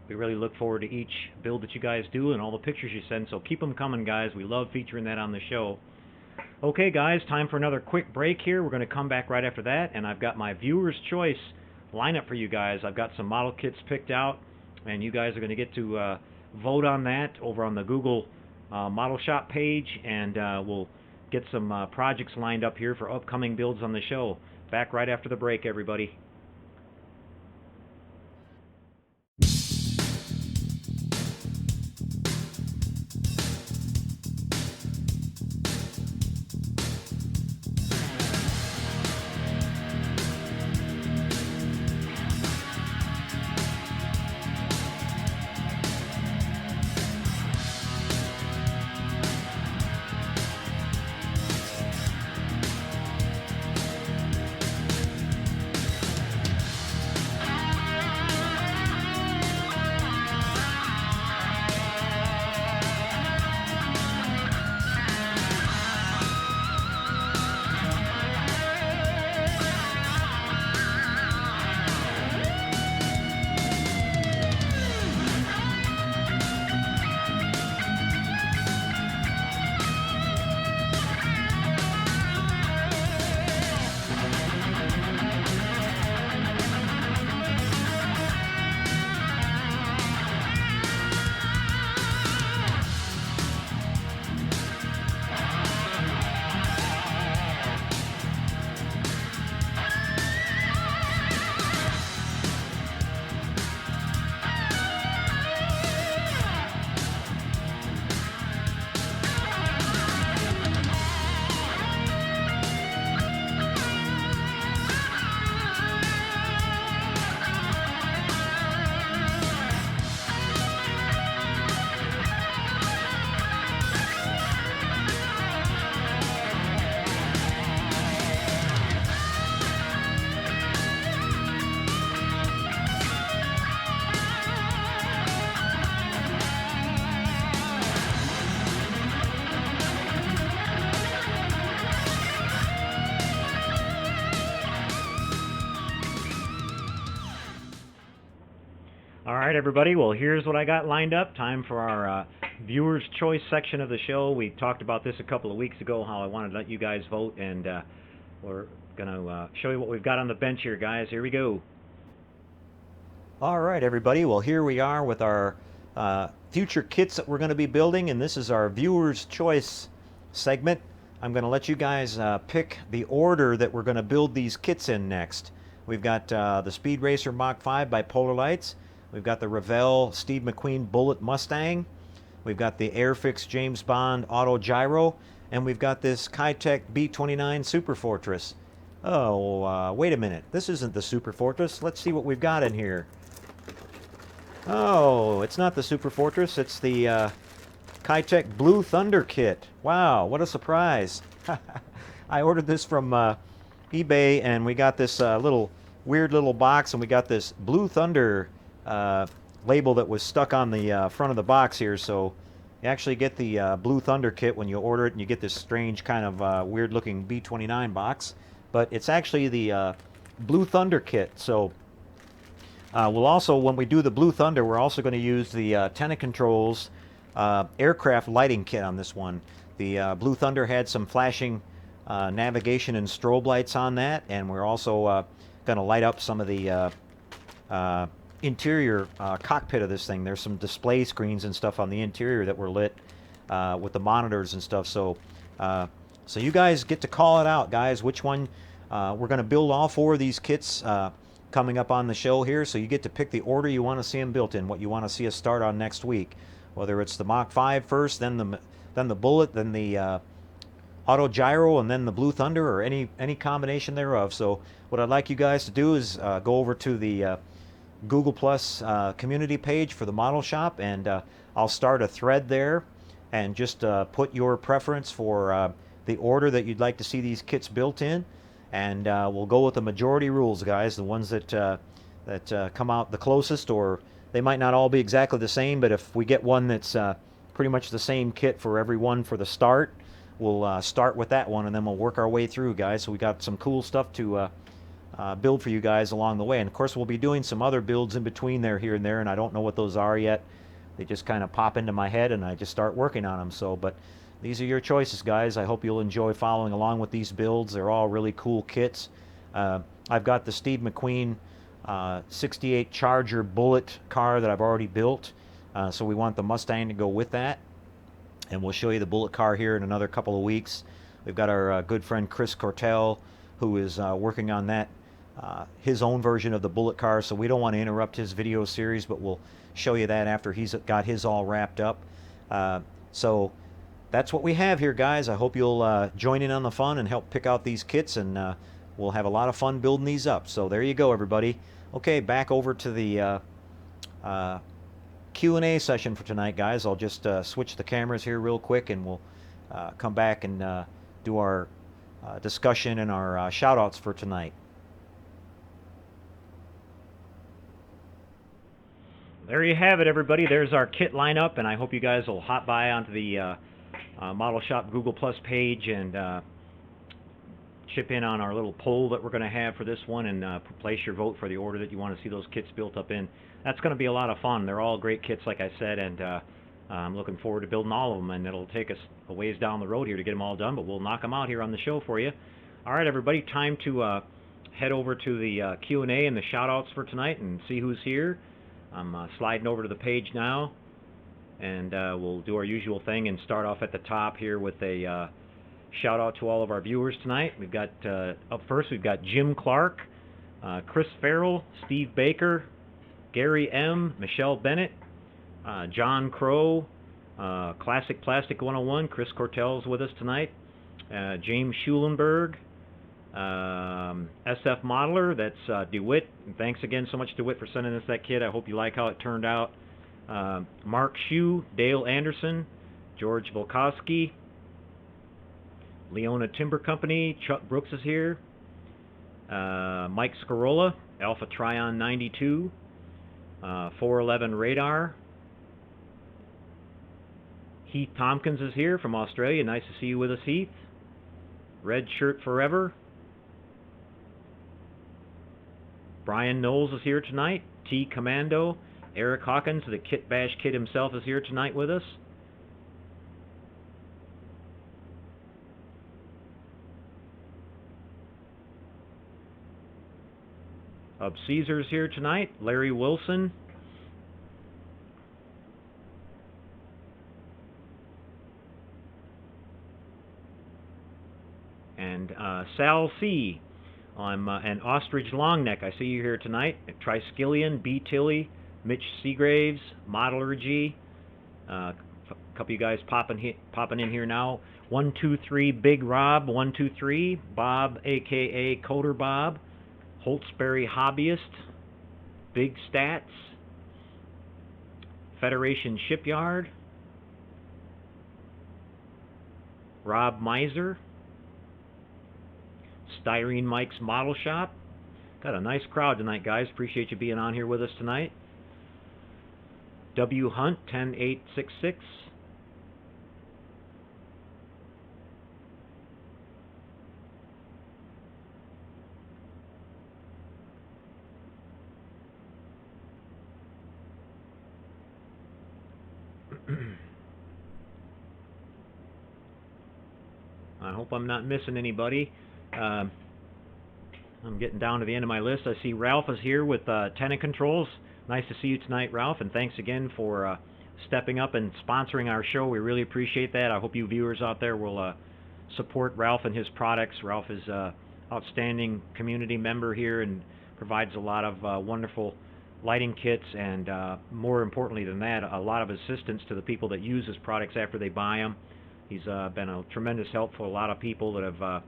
[SPEAKER 1] we really look forward to each build that you guys do and all the pictures you send. So keep them coming, guys. We love featuring that on the show. Okay, guys, time for another quick break here. We're going to come back right after that, and I've got my viewer's choice lineup for you guys. I've got some model kits picked out, and you guys are going to get to vote on that over on the Google Model Shop page, and we'll get some projects lined up here for upcoming builds on the show. Back right after the break, everybody. All right, everybody. Well, here's what I got lined up. Time for our viewers' choice section of the show. We talked about this a couple of weeks ago, how I wanted to let you guys vote, and we're going to show you what we've got on the bench here, guys. Here we go. All right, everybody. Well, here we are with our future kits that we're going to be building, and this is our viewers' choice segment. I'm going to let you guys pick the order that we're going to build these kits in next. We've got the Speed Racer Mach 5 by Polar Lights. We've got the Revell Steve McQueen Bullet Mustang. We've got the Airfix James Bond Auto Gyro. And we've got this Kitech B29 Super Fortress. Oh, wait a minute. This isn't the Super Fortress. Let's see what we've got in here. Oh, it's not the Super Fortress. It's the Kitech Blue Thunder kit. Wow, what a surprise. I ordered this from eBay, and we got this weird little box, and we got this Blue Thunder label that was stuck on the front of the box here. So you actually get the Blue Thunder kit when you order it, and you get this strange kind of weird looking B29 box, but it's actually the Blue Thunder kit. So we'll also, when we do the Blue Thunder, we're also going to use the Tenant Controls aircraft lighting kit on this one. The Blue Thunder had some flashing navigation and strobe lights on that, and we're also going to light up some of the interior cockpit of this thing. There's some display screens and stuff on the interior that were lit with the monitors and stuff. So so you guys get to call it out, guys, which one. We're going to build all four of these kits coming up on the show here, so you get to pick the order you want to see them built in, what you want to see us start on next week, whether it's the Mach 5 first, then the Bullet, then the Auto Gyro, and then the Blue Thunder, or any combination thereof. So what I'd like you guys to do is go over to the Google Plus community page for the model shop, and I'll start a thread there, and just put your preference for the order that you'd like to see these kits built in, and we'll go with the majority rules, guys, the ones that come out the closest, or they might not all be exactly the same, but if we get one that's pretty much the same kit for everyone for the start. We'll start with that one, and then we'll work our way through, guys. So we got some cool stuff to build for you guys along the way. And of course, we'll be doing some other builds in between there, here and there, and I don't know what those are yet. They just kind of pop into my head, and I just start working on them. So, but these are your choices, guys. I hope you'll enjoy following along with these builds. They're all really cool kits. I've got the Steve McQueen 68 Charger Bullet car that I've already built. So we want the Mustang to go with that. And we'll show you the Bullet car here in another couple of weeks. We've got our good friend Chris Cortell, who is working on that, his own version of the Bullet car. So we don't want to interrupt his video series, but we'll show you that after he's got his all wrapped up. So that's what we have here, guys. I hope you'll join in on the fun and help pick out these kits, and we'll have a lot of fun building these up. So there you go, everybody. Okay, back over to the Q&A session for tonight, guys. I'll just switch the cameras here real quick, and we'll come back and do our discussion and our shout-outs for tonight. There you have it, everybody. There's our kit lineup, and I hope you guys will hop by onto the Model Shop Google Plus page and chip in on our little poll that we're going to have for this one, and place your vote for the order that you want to see those kits built up in. That's going to be a lot of fun. They're all great kits, like I said, and I'm looking forward to building all of them, and it'll take us a ways down the road here to get them all done, but we'll knock them out here on the show for you. All right, everybody, time to head over to the Q&A and the shout-outs for tonight and see who's here. I'm sliding over to the page now, and we'll do our usual thing and start off at the top here with a shout-out to all of our viewers tonight. We've got, up first, we've got Jim Clark, Chris Farrell, Steve Baker, Gary M., Michelle Bennett, John Crow, Classic Plastic 101, Chris Cortell's with us tonight, James Schulenberg, SF Modeler, that's DeWitt. And thanks again so much, DeWitt, for sending us that kit. I hope you like how it turned out. Mark Shue, Dale Anderson, George Volkowski, Leona Timber Company, Chuck Brooks is here, Mike Scarola, Alpha Trion 92, 411 Radar, Heath Tompkins is here from Australia. Nice to see you with us, Heath. Red Shirt Forever. Brian Knowles is here tonight. T Commando. Eric Hawkins, the Kit Bash Kid himself, is here tonight with us. Caesar's here tonight. Larry Wilson. And Sal C. I'm an Ostrich Longneck. I see you here tonight. Triskelion, B. Tilly, Mitch Seagraves, Modelergy. A couple of you guys popping in here now. 123 Big Rob, 123 Bob, aka Coder Bob, Holtzberry Hobbyist, Big Stats, Federation Shipyard, Rob Miser, Styrene Mike's Model Shop. Got a nice crowd tonight, guys. Appreciate you being on here with us tonight. W Hunt 10866. I hope I'm not missing anybody. I'm getting down to the end of my list. I see Ralph is here with Tenant Controls. Nice to see you tonight, Ralph, and thanks again for stepping up and sponsoring our show. We really appreciate that. I hope you viewers out there will support Ralph and his products. Ralph is an outstanding community member here and provides a lot of wonderful lighting kits and, more importantly than that, a lot of assistance to the people that use his products after they buy them. He's been a tremendous help for a lot of people that have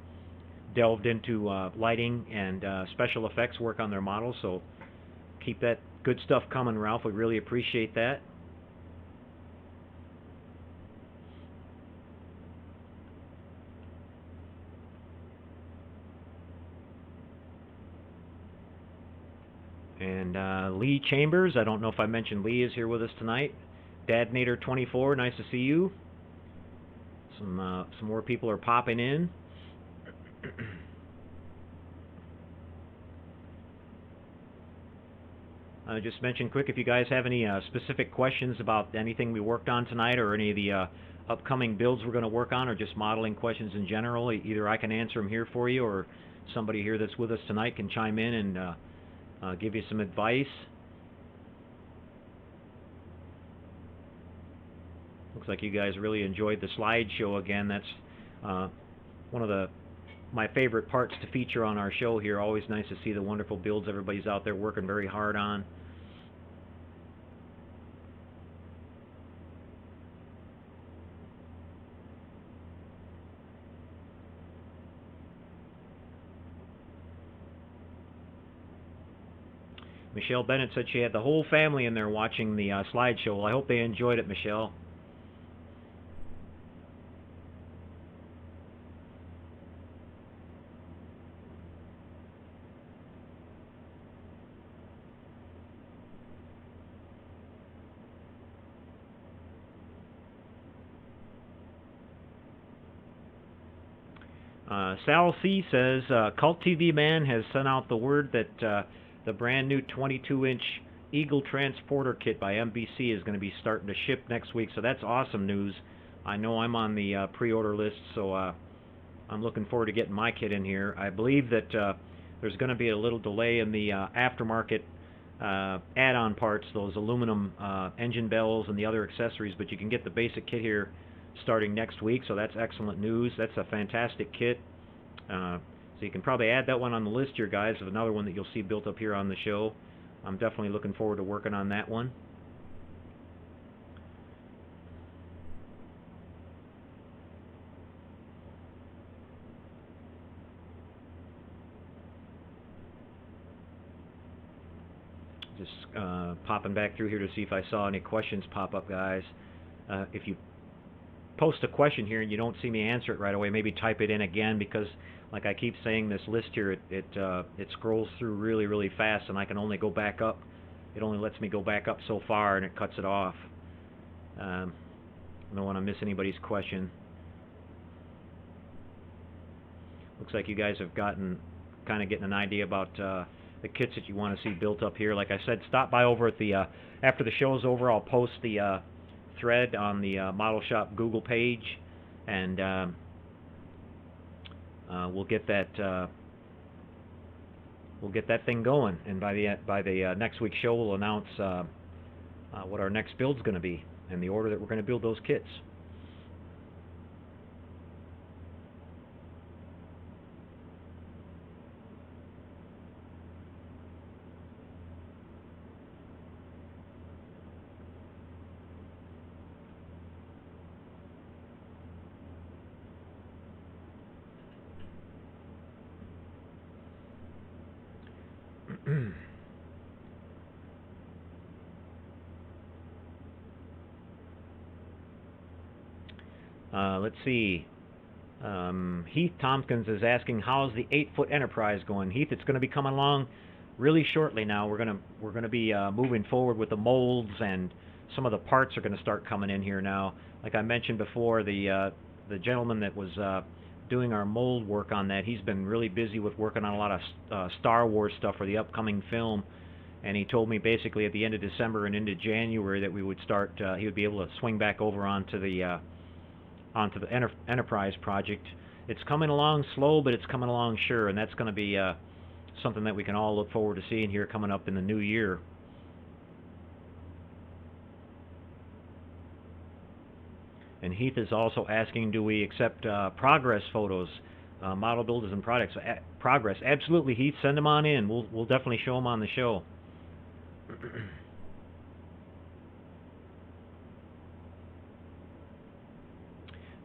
[SPEAKER 1] delved into lighting and special effects work on their models, so keep that good stuff coming, Ralph. We really appreciate that. And Lee Chambers, I don't know if I mentioned Lee is here with us tonight. Dadnator24, nice to see you. Some more people are popping in. Just mention quick if you guys have any specific questions about anything we worked on tonight, or any of the upcoming builds we're going to work on, or just modeling questions in general. Either I can answer them here for you, or somebody here that's with us tonight can chime in and give you some advice. Looks like you guys really enjoyed the slideshow again. That's one of my favorite parts to feature on our show here. Always nice to see the wonderful builds everybody's out there working very hard on. Michelle Bennett said she had the whole family in there watching the slideshow. Well, I hope they enjoyed it, Michelle. Sal C says, Cult TV Man has sent out the word that the brand new 22-inch Eagle Transporter kit by MPC is going to be starting to ship next week, so that's awesome news. I know I'm on the pre-order list, so I'm looking forward to getting my kit in here. I believe that there's going to be a little delay in the aftermarket add-on parts, those aluminum engine bells and the other accessories, but you can get the basic kit here starting next week, so that's excellent news. That's a fantastic kit. So you can probably add that one on the list here, guys, of another one that you'll see built up here on the show. I'm definitely looking forward to working on that one. Just popping back through here to see if I saw any questions pop up, guys. If you post a question here and you don't see me answer it right away, maybe type it in again, because like I keep saying, this list here, it scrolls through really, really fast, and I can only go back up. It only lets me go back up so far, and it cuts it off. I don't want to miss anybody's question. Looks like you guys have gotten getting an idea about the kits that you want to see built up here. Like I said, stop by over at the after the show's over. I'll post the thread on the Model Shop Google page, and we'll get that thing going. And by the next week's show, we'll announce what our next build's going to be and the order that we're going to build those kits. Let's see. Heath Tompkins is asking, how's the 8-foot Enterprise going? Heath, it's going to be coming along really shortly now. We're going to be moving forward with the molds, and some of the parts are going to start coming in here now. Like I mentioned before, the gentleman that was doing our mold work on that, he's been really busy with working on a lot of Star Wars stuff for the upcoming film, and he told me basically at the end of December and into January that we would start. He would be able to swing back over onto the Enterprise project. It's coming along slow, but it's coming along sure, and that's going to be something that we can all look forward to seeing here coming up in the new year. And Heath is also asking, do we accept progress photos, model builders and products? Progress, absolutely, Heath. Send them on in. We'll definitely show them on the show.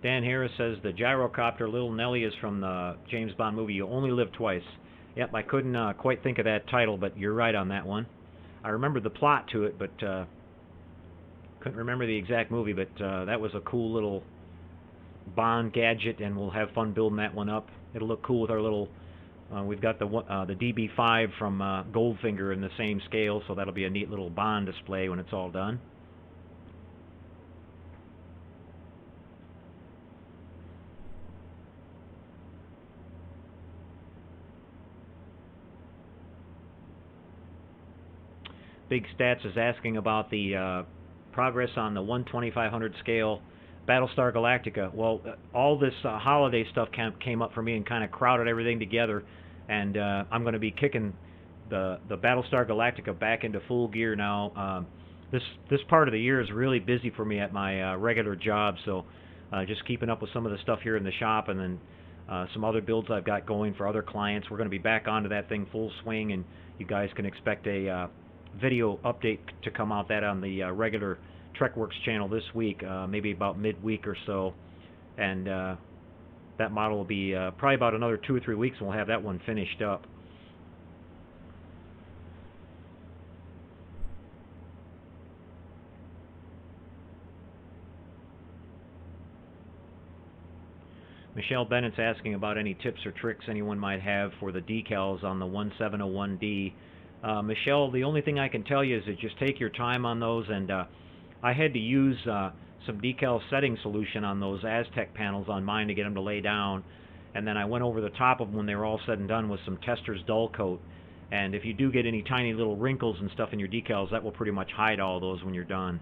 [SPEAKER 1] Dan Harris says the gyrocopter Little Nelly is from the James Bond movie You Only Live Twice. Yep, I couldn't quite think of that title, but you're right on that one. I remember the plot to it, but couldn't remember the exact movie. But that was a cool little Bond gadget, and we'll have fun building that one up. It'll look cool with our little. We've got the DB5 from Goldfinger in the same scale, so that'll be a neat little Bond display when it's all done. Big Stats is asking about the progress on the 1/2500 scale Battlestar Galactica. Well, all this holiday stuff came up for me and kind of crowded everything together, and I'm going to be kicking the Battlestar Galactica back into full gear now. This part of the year is really busy for me at my regular job, so just keeping up with some of the stuff here in the shop, and then some other builds I've got going for other clients. We're going to be back onto that thing full swing, and you guys can expect a video update to come out that on the regular TrekWorks channel this week, maybe about midweek or so, and that model will be probably about another 2 or 3 weeks, and we'll have that one finished up. Michelle Bennett's asking about any tips or tricks anyone might have for the decals on the 1701D. Michelle, the only thing I can tell you is that just take your time on those, and I had to use some decal setting solution on those Aztec panels on mine to get them to lay down, and then I went over the top of them when they were all said and done with some Tester's dull coat, and if you do get any tiny little wrinkles and stuff in your decals, that will pretty much hide all those when you're done.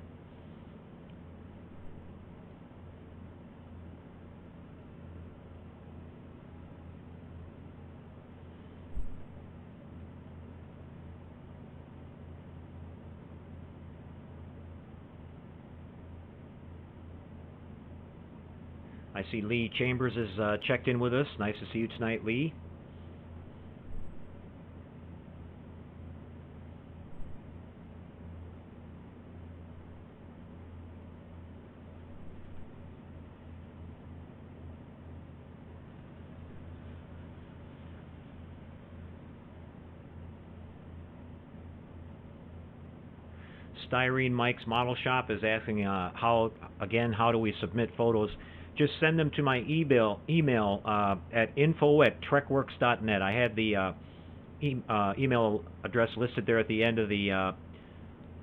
[SPEAKER 1] I see Lee Chambers is checked in with us. Nice to see you tonight, Lee. Styrene Mike's Model Shop is asking how do we submit photos? Just send them to my email at info@trekworks.net. I had the email address listed there at the end of the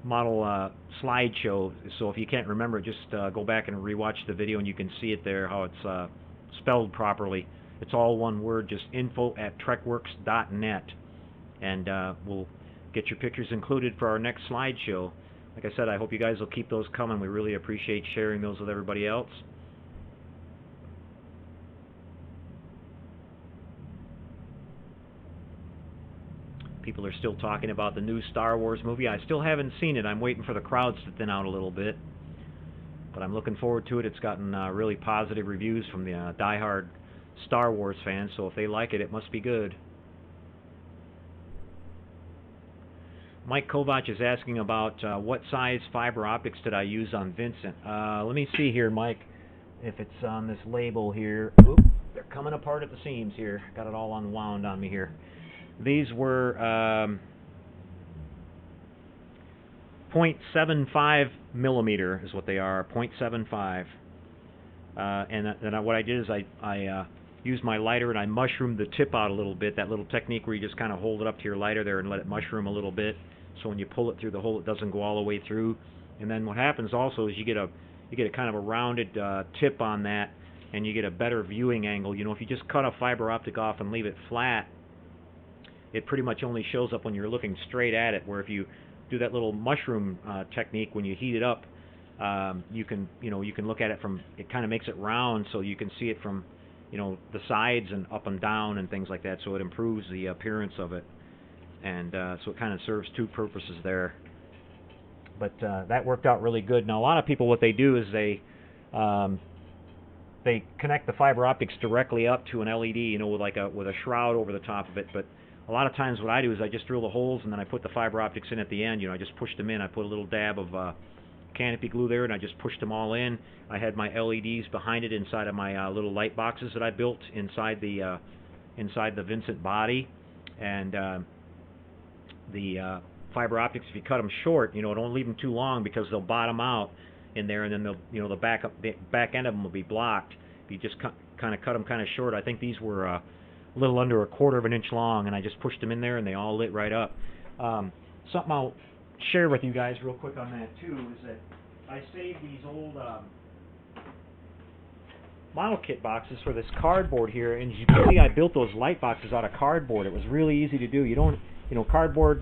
[SPEAKER 1] model slideshow, so if you can't remember, just go back and rewatch the video and you can see it there, how it's spelled properly. It's all one word, just info@trekworks.net, and we'll get your pictures included for our next slideshow. Like I said, I hope you guys will keep those coming. We really appreciate sharing those with everybody else. People are still talking about the new Star Wars movie. I still haven't seen it. I'm waiting for the crowds to thin out a little bit. But I'm looking forward to it. It's gotten really positive reviews from the diehard Star Wars fans, so if they like it, it must be good. Mike Kovac is asking about what size fiber optics did I use on Vincent. Let me see here, Mike, if it's on this label here. Oop, they're coming apart at the seams here. Got it all unwound on me here. These were 0.75 millimeter is what they are, 0.75. And then what I did is I used my lighter and I mushroomed the tip out a little bit, that little technique where you just kind of hold it up to your lighter there and let it mushroom a little bit, so when you pull it through the hole it doesn't go all the way through. And then what happens also is you get a kind of a rounded tip on that, and you get a better viewing angle. You know, if you just cut a fiber optic off and leave it flat, it pretty much only shows up when you're looking straight at it, where if you do that little mushroom technique, when you heat it up, you can look at it from, it kind of makes it round, so you can see it from, the sides and up and down and things like that, so it improves the appearance of it. And so it kind of serves two purposes there. But that worked out really good. Now a lot of people, what they do is they connect the fiber optics directly up to an LED, with a shroud over the top of it. But a lot of times what I do is I just drill the holes and then I put the fiber optics in at the end. I just push them in. I put a little dab of canopy glue there and I just pushed them all in. I had my LEDs behind it inside of my little light boxes that I built inside the Vincent body. And the fiber optics, if you cut them short, don't leave them too long because they'll bottom out in there, and then they'll, the back end of them will be blocked. If you just kind of cut them kind of short, I think these were a little under 1/4 of an inch long, and I just pushed them in there and they all lit right up. Something I'll share with you guys real quick on that too is that I saved these old model kit boxes for this cardboard here, and as you can see, I built those light boxes out of cardboard. It was really easy to do. You don't, cardboard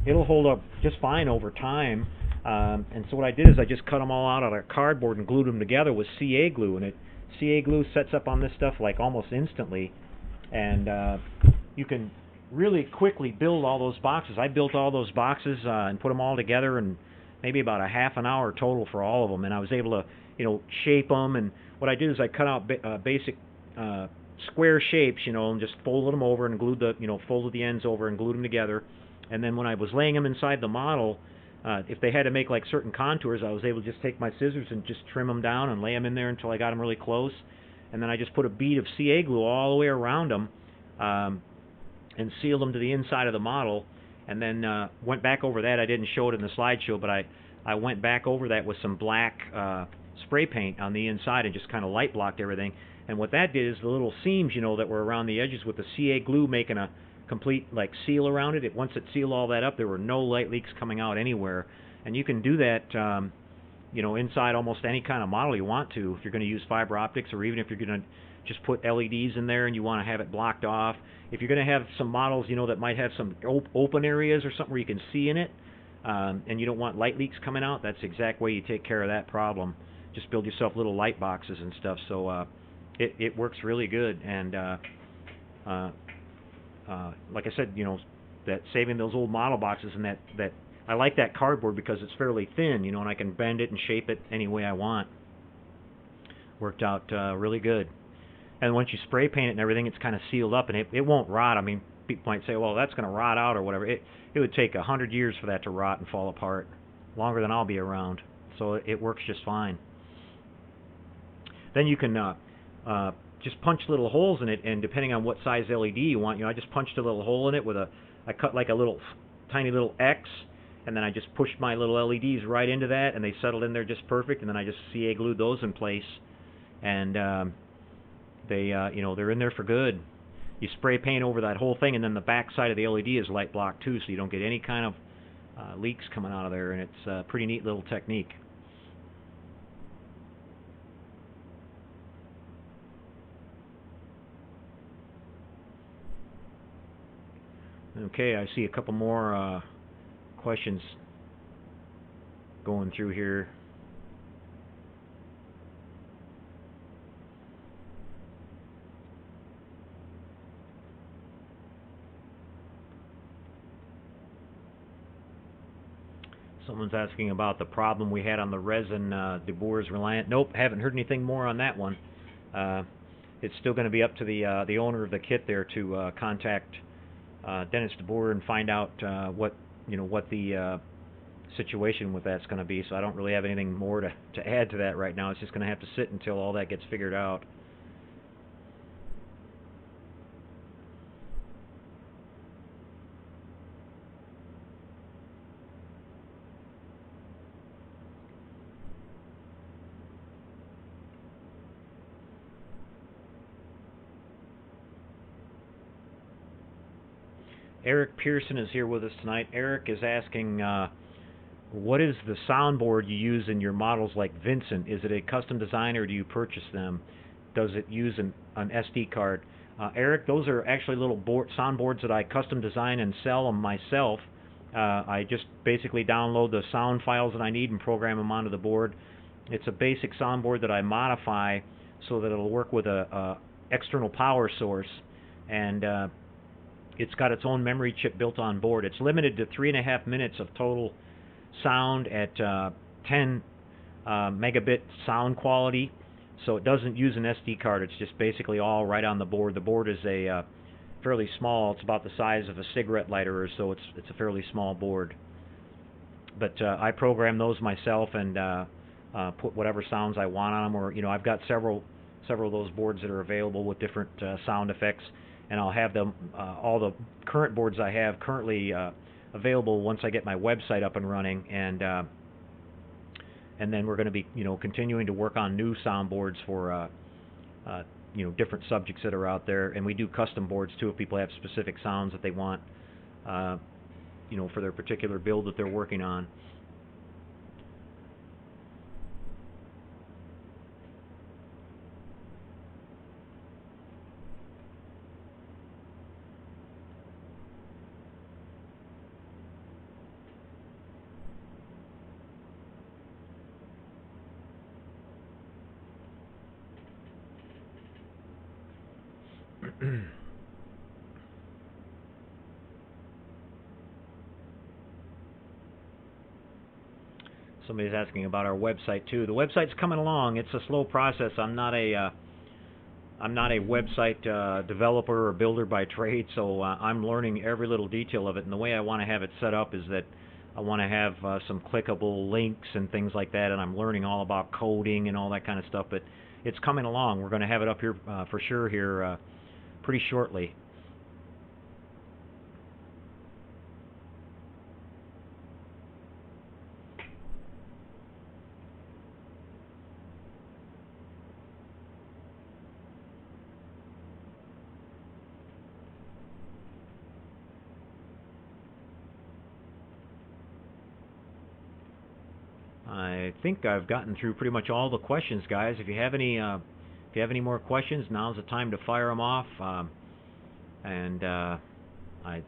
[SPEAKER 1] it'll hold up just fine over time. And so what I did is I just cut them all out of cardboard and glued them together with CA glue, and CA glue sets up on this stuff like almost instantly, and you can really quickly build all those boxes. I built all those boxes and put them all together in maybe about a half an hour total for all of them, and I was able to, shape them. And what I did is I cut out basic square shapes, and just folded them over and glued folded the ends over and glued them together. And then when I was laying them inside the model, if they had to make like certain contours, I was able to just take my scissors and just trim them down and lay them in there until I got them really close. And then I just put a bead of CA glue all the way around them and sealed them to the inside of the model. And then went back over that. I didn't show it in the slideshow, but I went back over that with some black spray paint on the inside and just kind of light blocked everything. And what that did is the little seams, that were around the edges with the CA glue making a complete seal around it. Once it sealed all that up, there were no light leaks coming out anywhere. And you can do that, inside almost any kind of model you want to. If you're going to use fiber optics, or even if you're going to just put LEDs in there and you want to have it blocked off. If you're going to have some models, that might have some open areas or something where you can see in it, and you don't want light leaks coming out, that's the exact way you take care of that problem. Just build yourself little light boxes and stuff. So it works really good. And like I said, that saving those old model boxes, and that I like that cardboard because it's fairly thin, and I can bend it and shape it any way I want. Worked out really good. And once you spray paint it and everything, it's kind of sealed up, and it won't rot. I mean, people might say, well, that's going to rot out or whatever. It would take 100 years for that to rot and fall apart, longer than I'll be around. So it works just fine. Then you can just punch little holes in it, and depending on what size LED you want, I just punched a little hole in it with I cut like a little tiny little X, and then I just pushed my little LEDs right into that, and they settled in there just perfect. And then I just CA glued those in place, and they're in there for good. You spray paint over that whole thing, and then the back side of the LED is light blocked too, so you don't get any kind of leaks coming out of there, and it's a pretty neat little technique. Okay, I see a couple more questions going through here. Someone's asking about the problem we had on the resin De Boer's Reliant. Nope, haven't heard anything more on that one. It's still going to be up to the owner of the kit there to contact Dennis De Boer and find out what the situation with that's going to be. So I don't really have anything more to add to that right now. It's just going to have to sit until all that gets figured out. Eric Pearson is here with us tonight. Eric is asking, what is the soundboard you use in your models like Vincent? Is it a custom design, or do you purchase them? Does it use an SD card? Eric, those are actually little soundboards that I custom design and sell them myself. I just basically download the sound files that I need and program them onto the board. It's a basic soundboard that I modify so that it'll work with a external power source, and it's got its own memory chip built on board. It's limited to 3.5 minutes of total sound at 10 megabit sound quality, so it doesn't use an SD card. It's just basically all right on the board. The board is a fairly small. It's about the size of a cigarette lighter or so. It's a fairly small board. But I program those myself and put whatever sounds I want on them. Or I've got several of those boards that are available with different sound effects. And I'll have them, all the current boards I have currently available once I get my website up and running, and then we're going to be, continuing to work on new soundboards for, different subjects that are out there, and we do custom boards too if people have specific sounds that they want, for their particular build that they're working on. Somebody's asking about our website too. The website's coming along. It's a slow process. I'm not a website developer or builder by trade, so I'm learning every little detail of it. And the way I want to have it set up is that I want to have some clickable links and things like that, and I'm learning all about coding and all that kind of stuff. But it's coming along. We're going to have it up here for sure here pretty shortly. I think I've gotten through pretty much all the questions, guys. If you have any more questions, now's the time to fire them off. I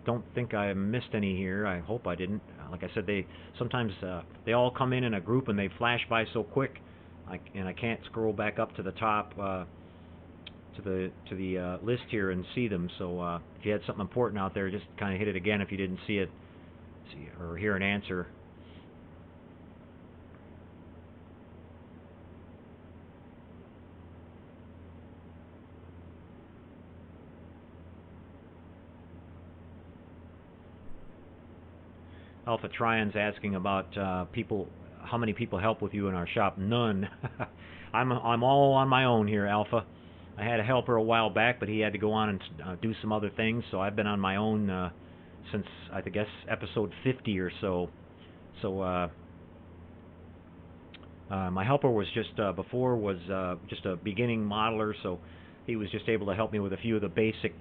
[SPEAKER 1] don't think I missed any here. I hope I didn't. Like I said, sometimes they all come in a group and they flash by so quick, and I can't scroll back up to the top to the list here and see them. So if you had something important out there, just kind of hit it again if you didn't see it, or hear an answer. Alpha Trion's asking about people, how many people help with you in our shop. None. I'm all on my own here, Alpha. I had a helper a while back, but he had to go on and do some other things, so I've been on my own since, I guess, episode 50 or so. So my helper was just before was just a beginning modeler, so he was just able to help me with a few of the basic,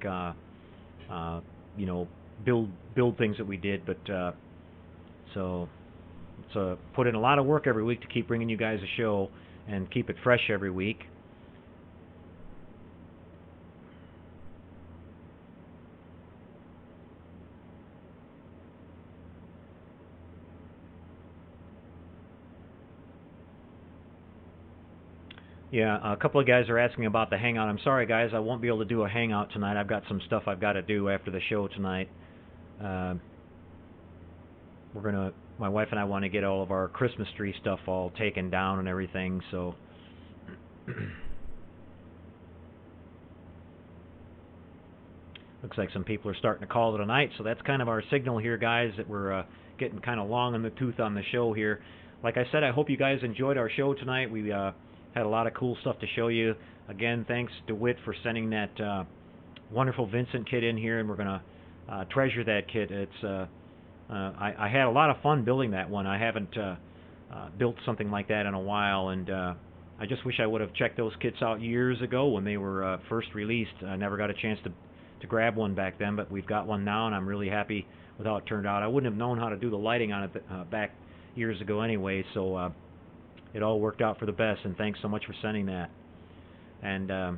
[SPEAKER 1] build things that we did, but. So it's put in a lot of work every week to keep bringing you guys a show and keep it fresh every week. Yeah, a couple of guys are asking about the hangout. I'm sorry, guys, I won't be able to do a hangout tonight. I've got some stuff I've got to do after the show tonight. My wife and I want to get all of our Christmas tree stuff all taken down and everything, so looks like some people are starting to call it a night, so that's kind of our signal here, guys, that we're getting kind of long in the tooth on the show here. Like I said, I hope you guys enjoyed our show tonight. We had a lot of cool stuff to show you. Again, thanks to Whit for sending that wonderful Vincent kit in here, and we're going to treasure that kit. It's I had a lot of fun building that one. I haven't built something like that in a while, and I just wish I would have checked those kits out years ago when they were first released. I never got a chance to grab one back then, but we've got one now, and I'm really happy with how it turned out. I wouldn't have known how to do the lighting on it back years ago anyway, so it all worked out for the best, and thanks so much for sending that. And I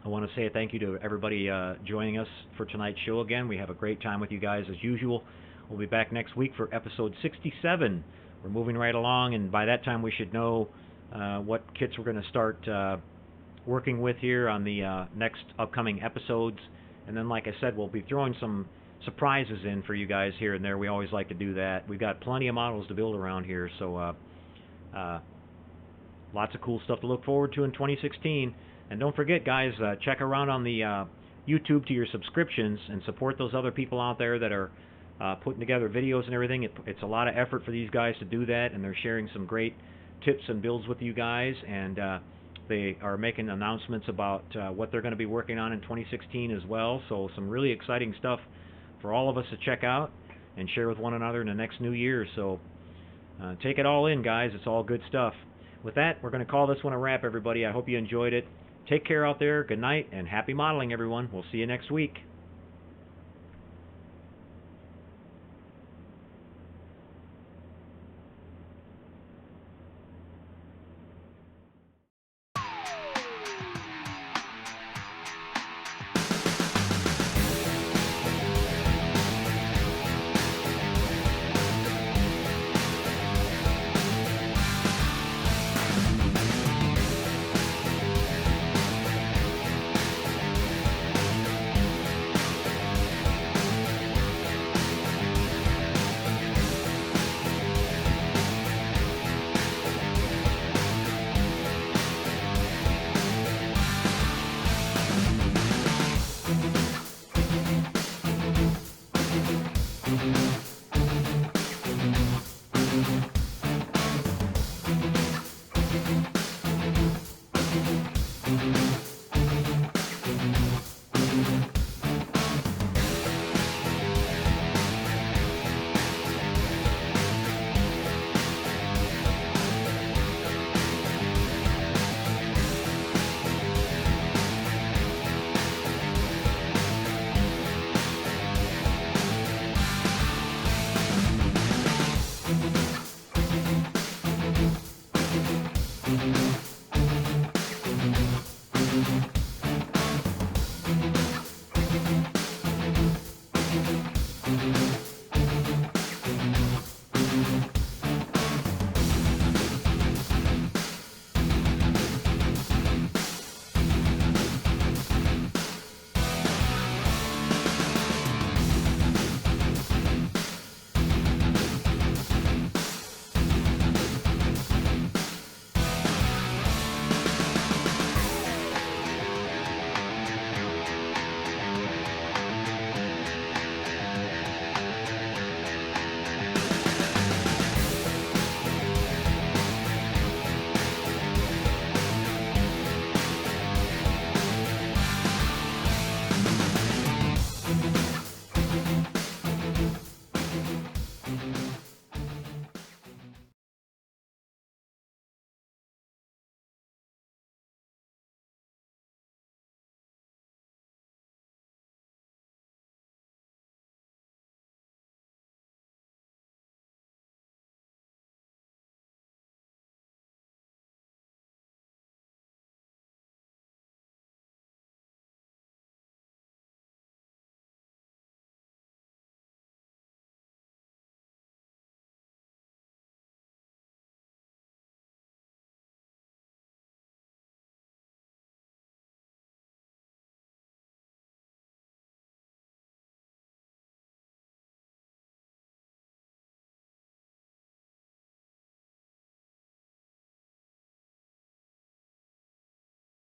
[SPEAKER 1] want to say a thank you to everybody joining us for tonight's show again. We have a great time with you guys as usual. We'll be back next week for episode 67. We're moving right along, and by that time we should know what kits we're going to start working with here on the next upcoming episodes. And then, like I said, we'll be throwing some surprises in for you guys here and there. We always like to do that. We've got plenty of models to build around here, so lots of cool stuff to look forward to in 2016. And don't forget, guys, check around on the YouTube to your subscriptions and support those other people out there that are putting together videos and everything. It's a lot of effort for these guys to do that, and they're sharing some great tips and builds with you guys, and they are making announcements about what they're going to be working on in 2016 as well. So some really exciting stuff for all of us to check out and share with one another in the next new year. So take it all in, guys. It's all good stuff. With that, we're going to call this one a wrap, everybody. I hope you enjoyed it. Take care out there. Good night, and happy modeling, everyone. We'll see you next week.